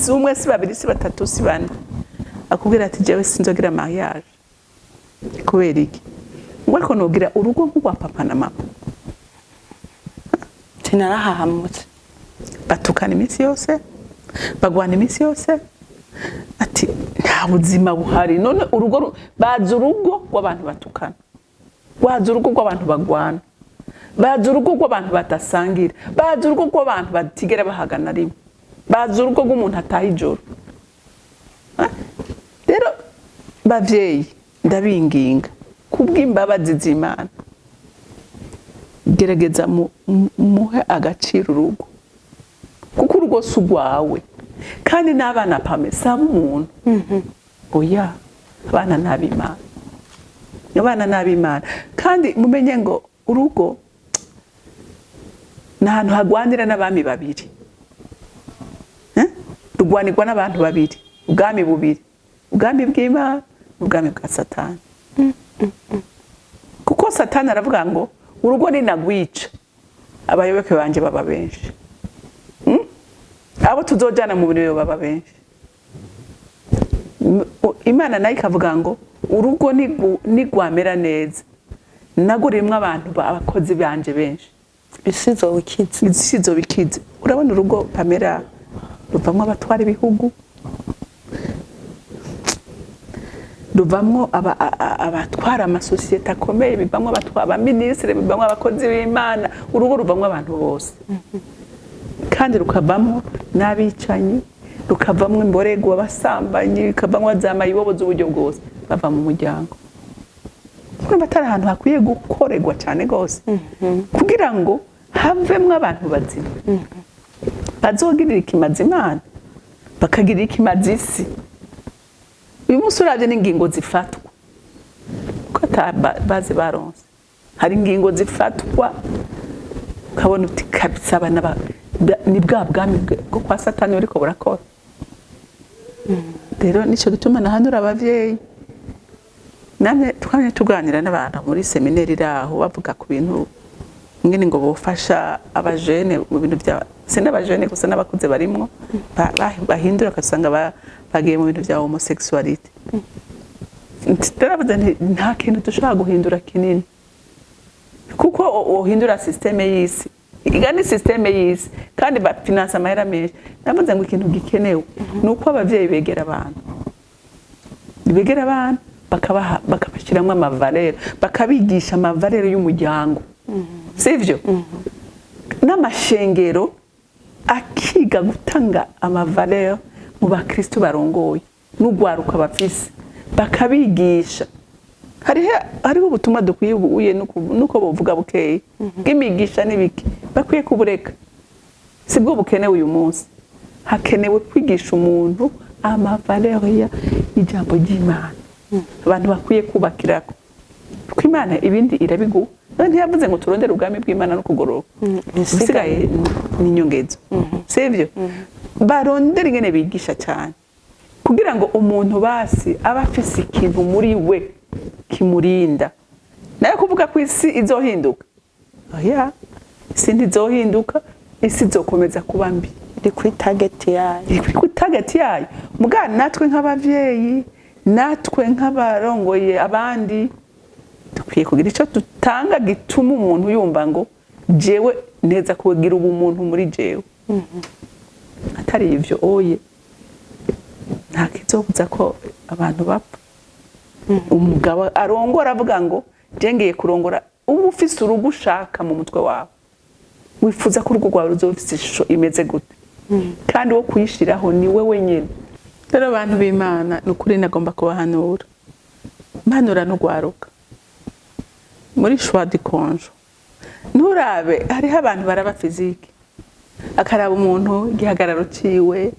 umwe si babiri si batatu si bane akubwira ati jewe sinzogira mariage. Kubera iki? Ngo nogira urugo rwa papa na mama. Tinarahahamutse. Batukana iminsi yose, bagwana iminsi yose. Ati nta buzima buhari. None urugo baza urugo rw'abantu batukana. Baza urugo rw'abantu bagwana. Baza urugo rw'abantu batasangira. Baza urugo rw'abantu batigera bahagana rimwe. Baza urugo rw'umuntu ataha ijoro. Rero bavyeyi ndabinginga kubw'imbabazi z'Imana gerageza muhe agaciro urugo kuko urugo sugwawe kandi n'abana pame saba umuntu oya abana n'ab'Imana kandi mumenye ngo urugo n'ahantu hagwanira n'abami babiri rugwanirwa n'abantu babiri ubwami bubiri ubwami bw'Imana ubwami bwa Satani. Kuko Satani aravuga ngo urugo ni nagwica abayoboke banje baba benshi. Abo tuzojana mu biryo baba benshi. Imana nayo ikavuga ngo urugo ni gwamera neza. Nagurimwe abantu abakozi banje benshi. Isizo bikize. Urabona urugo Pamela ruvamwe abatwara ibihugu. Ruvamwo abatwara amasosiyete akomeye bivamwo abatwara abaminisitiri bivamwo abakozi b'Imana urugo ruvamwo abantu bose kandi rukavamwo n'abicanyi rukavamwo imborego abasambanyi rukavamwo azama iboboza uburyo bwose bava mu muryango. Kumva atari ahantu hakwiye gukorerwa cyane gose kugira ngo havemwo abantu bazima bazogirira ikimazi Imana bakagirira ikimazi isi. Uyu munsi uravye n'ingingo zifatwa ko bazi baronse hari ingingo zifatwa ukabona uti kabisa abana ni bwa bwami bwo kwa Satani uriko burakora. Rero nico gituma nahanura abavyeyi namwe twanye tuganira n'abantu muri seminari raho bavuga ku bintu ngene ngo bofasha abajene mu bintu bya sena abajene gusa n'abakuze barimwo bahindura kasanga bagiye mu bintu bya homosexuality. Turavuze nta kintu dushobora guhindura kinini kuko uhindura systeme y'isi igani systeme y'isi kandi ba finance amahera menshi. Navuze ngo ikintu gikenewe nuko abavyeyi begera abantu bakabashiramwe amavalero bakabigisha amavalero y'umuryango sivyo n'amashengero akiga gutanga amavalero mu bakristo barongoye n'ugwaruka bafise bakabigisha hariho ubutumwa dukwiye nuko bovuga bukeye bw'imigisha n'ibiki bakwiye kubureka sibwo bukenewe uyu munsi hakenewe kwigisha umuntu amavaleur y'ijambo ry'Imana abantu bakwiye kubakirako kuko Imana ibindi irabiguha ntiyavuze ngo turondere ubwami bw'Imana no kugoroka bisigaye ni inyongezo sivyo barondera ingene bigisha cyane kugira ngo umuntu basi aba afise ikintu muri we kimurinda nayo kuvuga ko isi izohinduka oya isi ntizohinduka isi izokomeza kuba mbi iri kuri target yayo muga natwe nk'abavyeyi natwe nk'abarongoye abandi dukwiye kugira ico dutanga gituma umuntu yumva ngo jewe neza kugira ubumuntu muri jewe atari ivyo oye nta kizobuza ko abantu bapfa umugabo arongora avuga ngo jengeye kurongora ubu ufise urugo ushaka mu mutwe wawe wifuza ko urugo rwawe ruzofise ishusho imeze gute kandi wo kuyishiraho ni wewe nyene rero abantu b'Imana nukuri nagomba kubahanura mpanura no gwaruka muri choix de conjo nturabe hariho abantu baraba physique akaraba umuntu igihagararo ciwe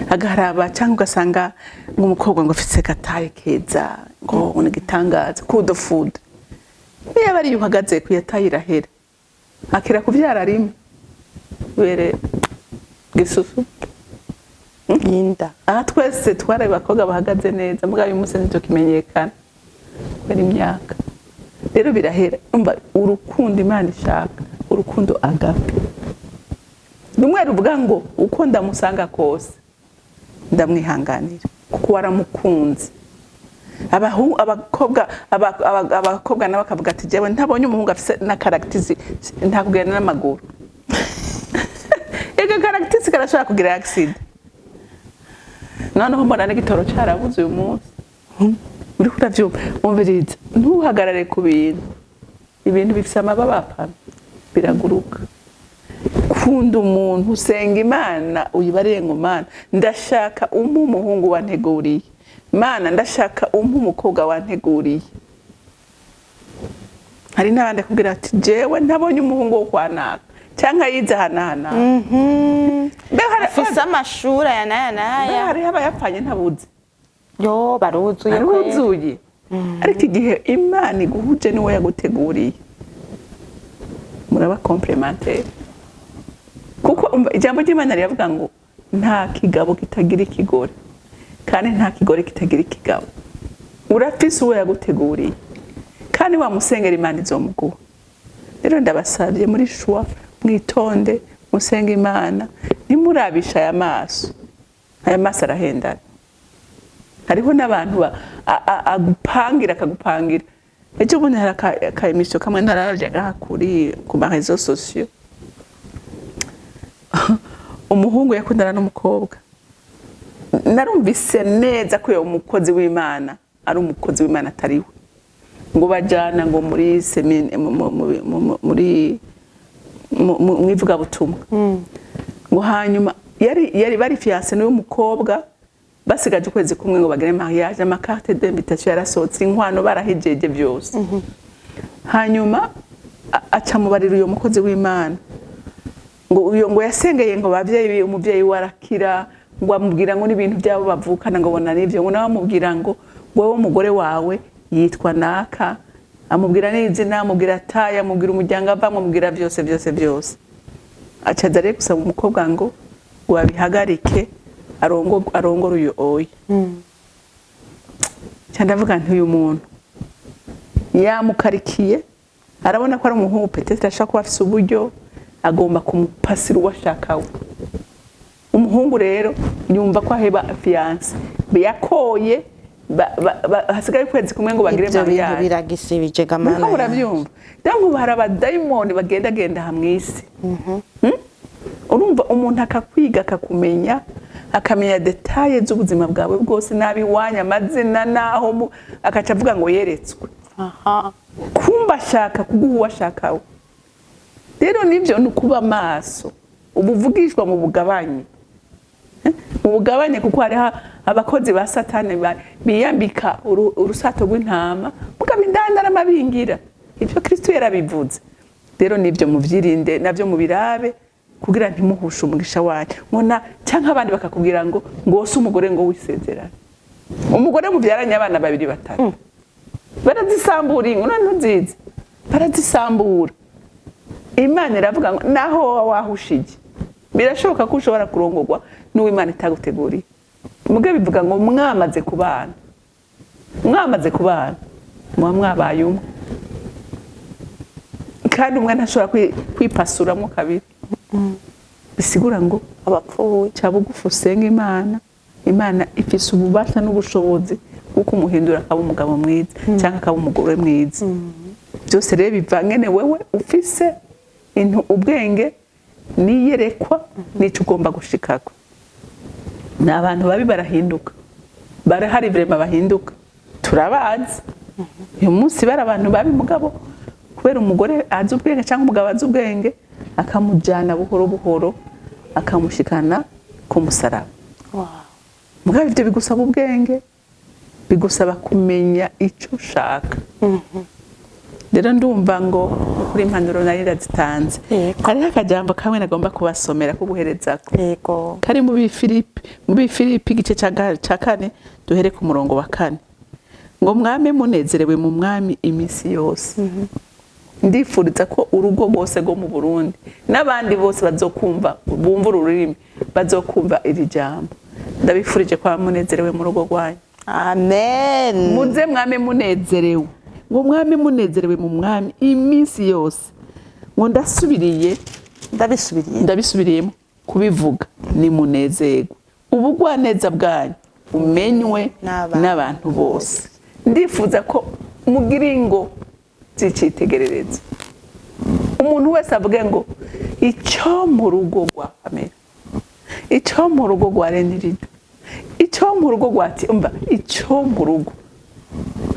agaraba cyangwa ugasanga nk'umukobwa ngo afite gataye keza ngo unigitangaza kudo food niyo bari yuhagaze kuyatayira hera akira kuvyara rimwe bere gisusu Inda twese twarabe bakobwa bahagaze neza mbwa uyu munsi nicyo kimenyekana bari imyaka rero birahera umva urukundo Imana ishaka urukundo agape rumwe ruvuga ngo uko ndamusanga kose ndamwihanganira kuko waramukunze abakobwa nabo bakavuga ati jewe ntabonye umuhungu afise na characters ntakugenda n'amaguru ega characters karashaka kugira accident noneho mbona n'igitoro cyarabuze uyu munsi uri kuravyumva umviriza ntuhagarare ku ibintu bifise amababa apana biraguruka kunda umuntu usenga Imana uyibariye ngo Mana ndashaka umuhungu wanteguriye Mana ndashaka umukobwa wanteguriye hari n'abandi akubwira ati jewe ntabonye umuhungu wo kwanaka cyangwa yize hanahana afise amashuri aya n'aya hari abayapfanye ntabuze yo baruzuye ariko igihe Imana iguhuje niwe yaguteguriye muraba complémentaire kuko ijambo ry'Imana riravuga ngo nta kigabo kitagira ikigore kandi nta kigore kitagira ikigabo urafise uwo yaguteguriye kandi wamusengera Imana izomuguha rero ndabasabye muri choix mwitonde musenga Imana nimurabisha aya maso arahendana hariho n'abantu akagupangira ejo bundi hari akaemission kamwe ntararyaga ku ma réseaux sociaux umuhungu yakundana n'umukobwa narumvise neza ko uyo umukozi w'Imana ari umukozi w'Imana atariwe ngo bajana ngo muri semine muri mwivuga butumwa ngo hanyuma yari bari fiancé n'uyo mukobwa basigaje ukwezi kumwe ngo bagire mariage ama carte d'invitation yarasohotse inkwano barahejeje byose hanyuma aca mubarira uyo mukozi w'Imana ngo yasengeye ngo bavyeyi umuvyeyi warakira ngo amubwira ngo n'ibintu byabo bavukana ngo bona nivyo ngo nawe amubwira ngo wewe umugore wawe yitwa naka amubwira n'izina amubwira ataya amubwira umuryango ava amubwira byose acaza rero gusaba umukobwa ngo wabihagarike arongora uyu oya cyandavuga nti uyu muntu yamukarikiye arabona ko ari umuhungu peut-être ashaka kuba afise uburyo agomba kumupasira uwashakawe umuhungu rero yumva ko aheba fiance yakoye hasigaye kwezi kumwe ngo bagire mariage biragisibije gamana nko urabyumva dango baraba daimoni bagenda hamwisi urumva umuntu akakwiga akakumenya akamenya details z'ubuzima bwawe bwose nabi wanya amazina naho akaca avuga ngo yeretswe kumba ashaka kuguha ashakawe rero nivyo nukuba maso ubuvugishwa mu bugabanye kuko hari abakozi ba satani biyambika urusato rw'intama umwami indani aramabingira. Ibyo Kristo yarabivuze. Rero nibyo muvyirinde navyo mubirabe kugira ntimuhushe umugisha wanyu. Mona cyangwa abandi bakakubwira ngo ngose umugore ngo wisezerane. Umugore mubyaranye abana 2 batatu. Barazisambura ingo ntuzizi. Barazisambura. Imana iravuga ngo naho wahushije. Birashoboka ko ushobora kurongorwa n'uw'Imana itaguteguriye. Muge bivuga ngo mwamaze kubana. Mwamaze kubana. Mwabaye umwe. Kandi umwana ashobora kwipasuramwo kabiri. Bisigura ngo abapfuye cyabugufu usenga Imana. Imana ifise ububasha n'ubushobozi kuko umuhindura akaba umugabo mwiza cyangwa akaba umugore mwiza. Byose rero bivangene wewe ufise ubwenge niyerekwa n'icyo ugomba gushikako. N'abantu babi barahinduka. Barahari vraiment bahinduka. Turabazi. Uyu munsi bari abantu babi mugabo kubera umugore azi ubwenge cyangwa umugabo azi ubwenge akamujyana buhoro buhoro akamushikana ku musaraba. Mugabo ivyo bigusaba ubwenge, bigusaba kumenya icyo ushaka. Rero ndumva ngo kuri impanuro nari ndazitanze. Hariho akajambo kamwe nagomba kubasomera ko guherezako. Yego. Kari mu Bifilipi igice ca 4 duhere ku murongo wa 4. Ngo mwame munezerewe mu mwami iminsi yose. Ndifuriza ko urugo rwose rwo mu Burundi n'abandi bose bazokumva bumva ururimi bazokumva iri jambo. Ndabifurije kwa munezerewe mu rugo rwanyu. Amen. Muze mwame munezerewe. Ngo mwame munezerewe mu mwami iminsi yose. Ngo ndabisubiriyemo kubivuga ni munezerwe. Ubugwaneza bwanyu umenywe n'abantu bose. Ndifuza ko mugiringo zicitegerereza. Umuntu wese avuge ngo icyo mu rugo rwa Pamela, icyo mu rugo rwa Renilde, icyo mu rugo rwa Timba, icyo mu rugo.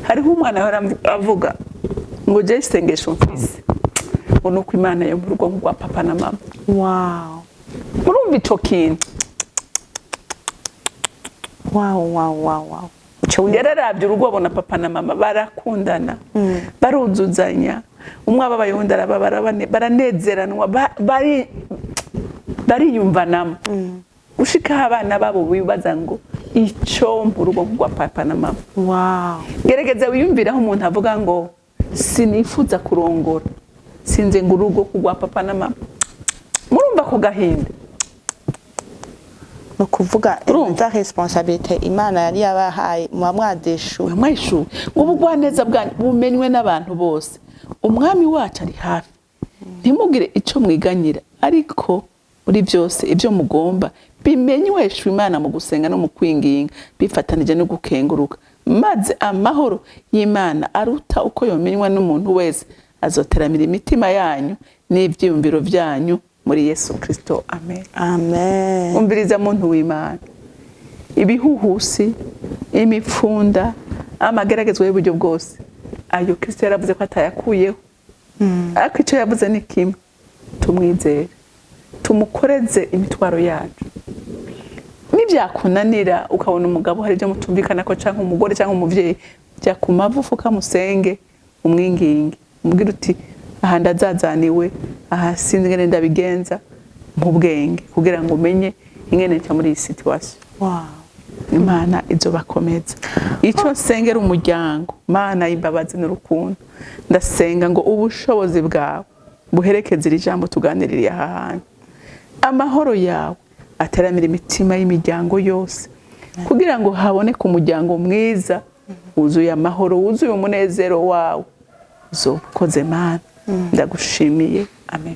Hariho umwana avuga ngo je isengesho mfise ngo nuko Imana yo mu rugo rwa papa na mama. Wow. Murumva ico kintu. Wow. Yararavye urugo abona papa na mama barakundana. Baruzuzanya. Umwe ababayundi baranezeranwa bariyumvanamo. Ushika abana babo bibaza ngo icyo mu rugo rwa papa na mama. Wow. Gerageza wiyumviraho umuntu avuga ngo sinifuza kurongora. Sinze ngo urugo rwa papa na mama. Murumva ko gahinda. No kuvuga ta responsabilité Imana yari yabahaye mwamwadeshu. Mwamwishu. Ubugwaneza bwanyu bumenywe n'abantu bose. Umwami wacu ari hafi. Ntimugire ico mwiganyira ariko muri byose ibyo mugomba bimenyweshwe Imana mu gusenga no mu kwinginga bifatanije no gukenguruka. Maze amahoro y'Imana aruta uko yomenywa n'umuntu wese azoteramira imitima yanyu n'ivyiyumviro vyanyu muri Yesu Kristo. Amen. Amen. Umviriza muntu w'Imana. Ibihuhusi, imipfunda, amageragezwa y'uburyo bwose. Ayo Kristo yaravuze ko atayakuyeho. Ariko icyo yavuze ni kimwe. Tumwizere. Tumukoreze imitwaro yacu. Nibyakunanira ukabona umugabo hari byo mutumvikana ko canke umugore canke umuvyeyi bya kumavufu kamusenge umwingingi. Umubwira uti aha ndazazaniwe aha sinzi ngene ndabigenza mu bwenge kugira ngo umenye ingene nca muri iyi situation. Wow. Imana izobakomeza. Ico nsengera umuryango Mana y'imbabazi n'urukundo. Ndasenga ngo ubushobozi bwawe buherekeze iri jambo tuganiririye aha hantu. Amahoro yawe ateramira imitima y'imiryango yose kugira ngo haboneke umuryango mwiza wuzuye amahoro wuzuye umunezero wawe. Uzokoze Mana. Ndagushimiye. Amen.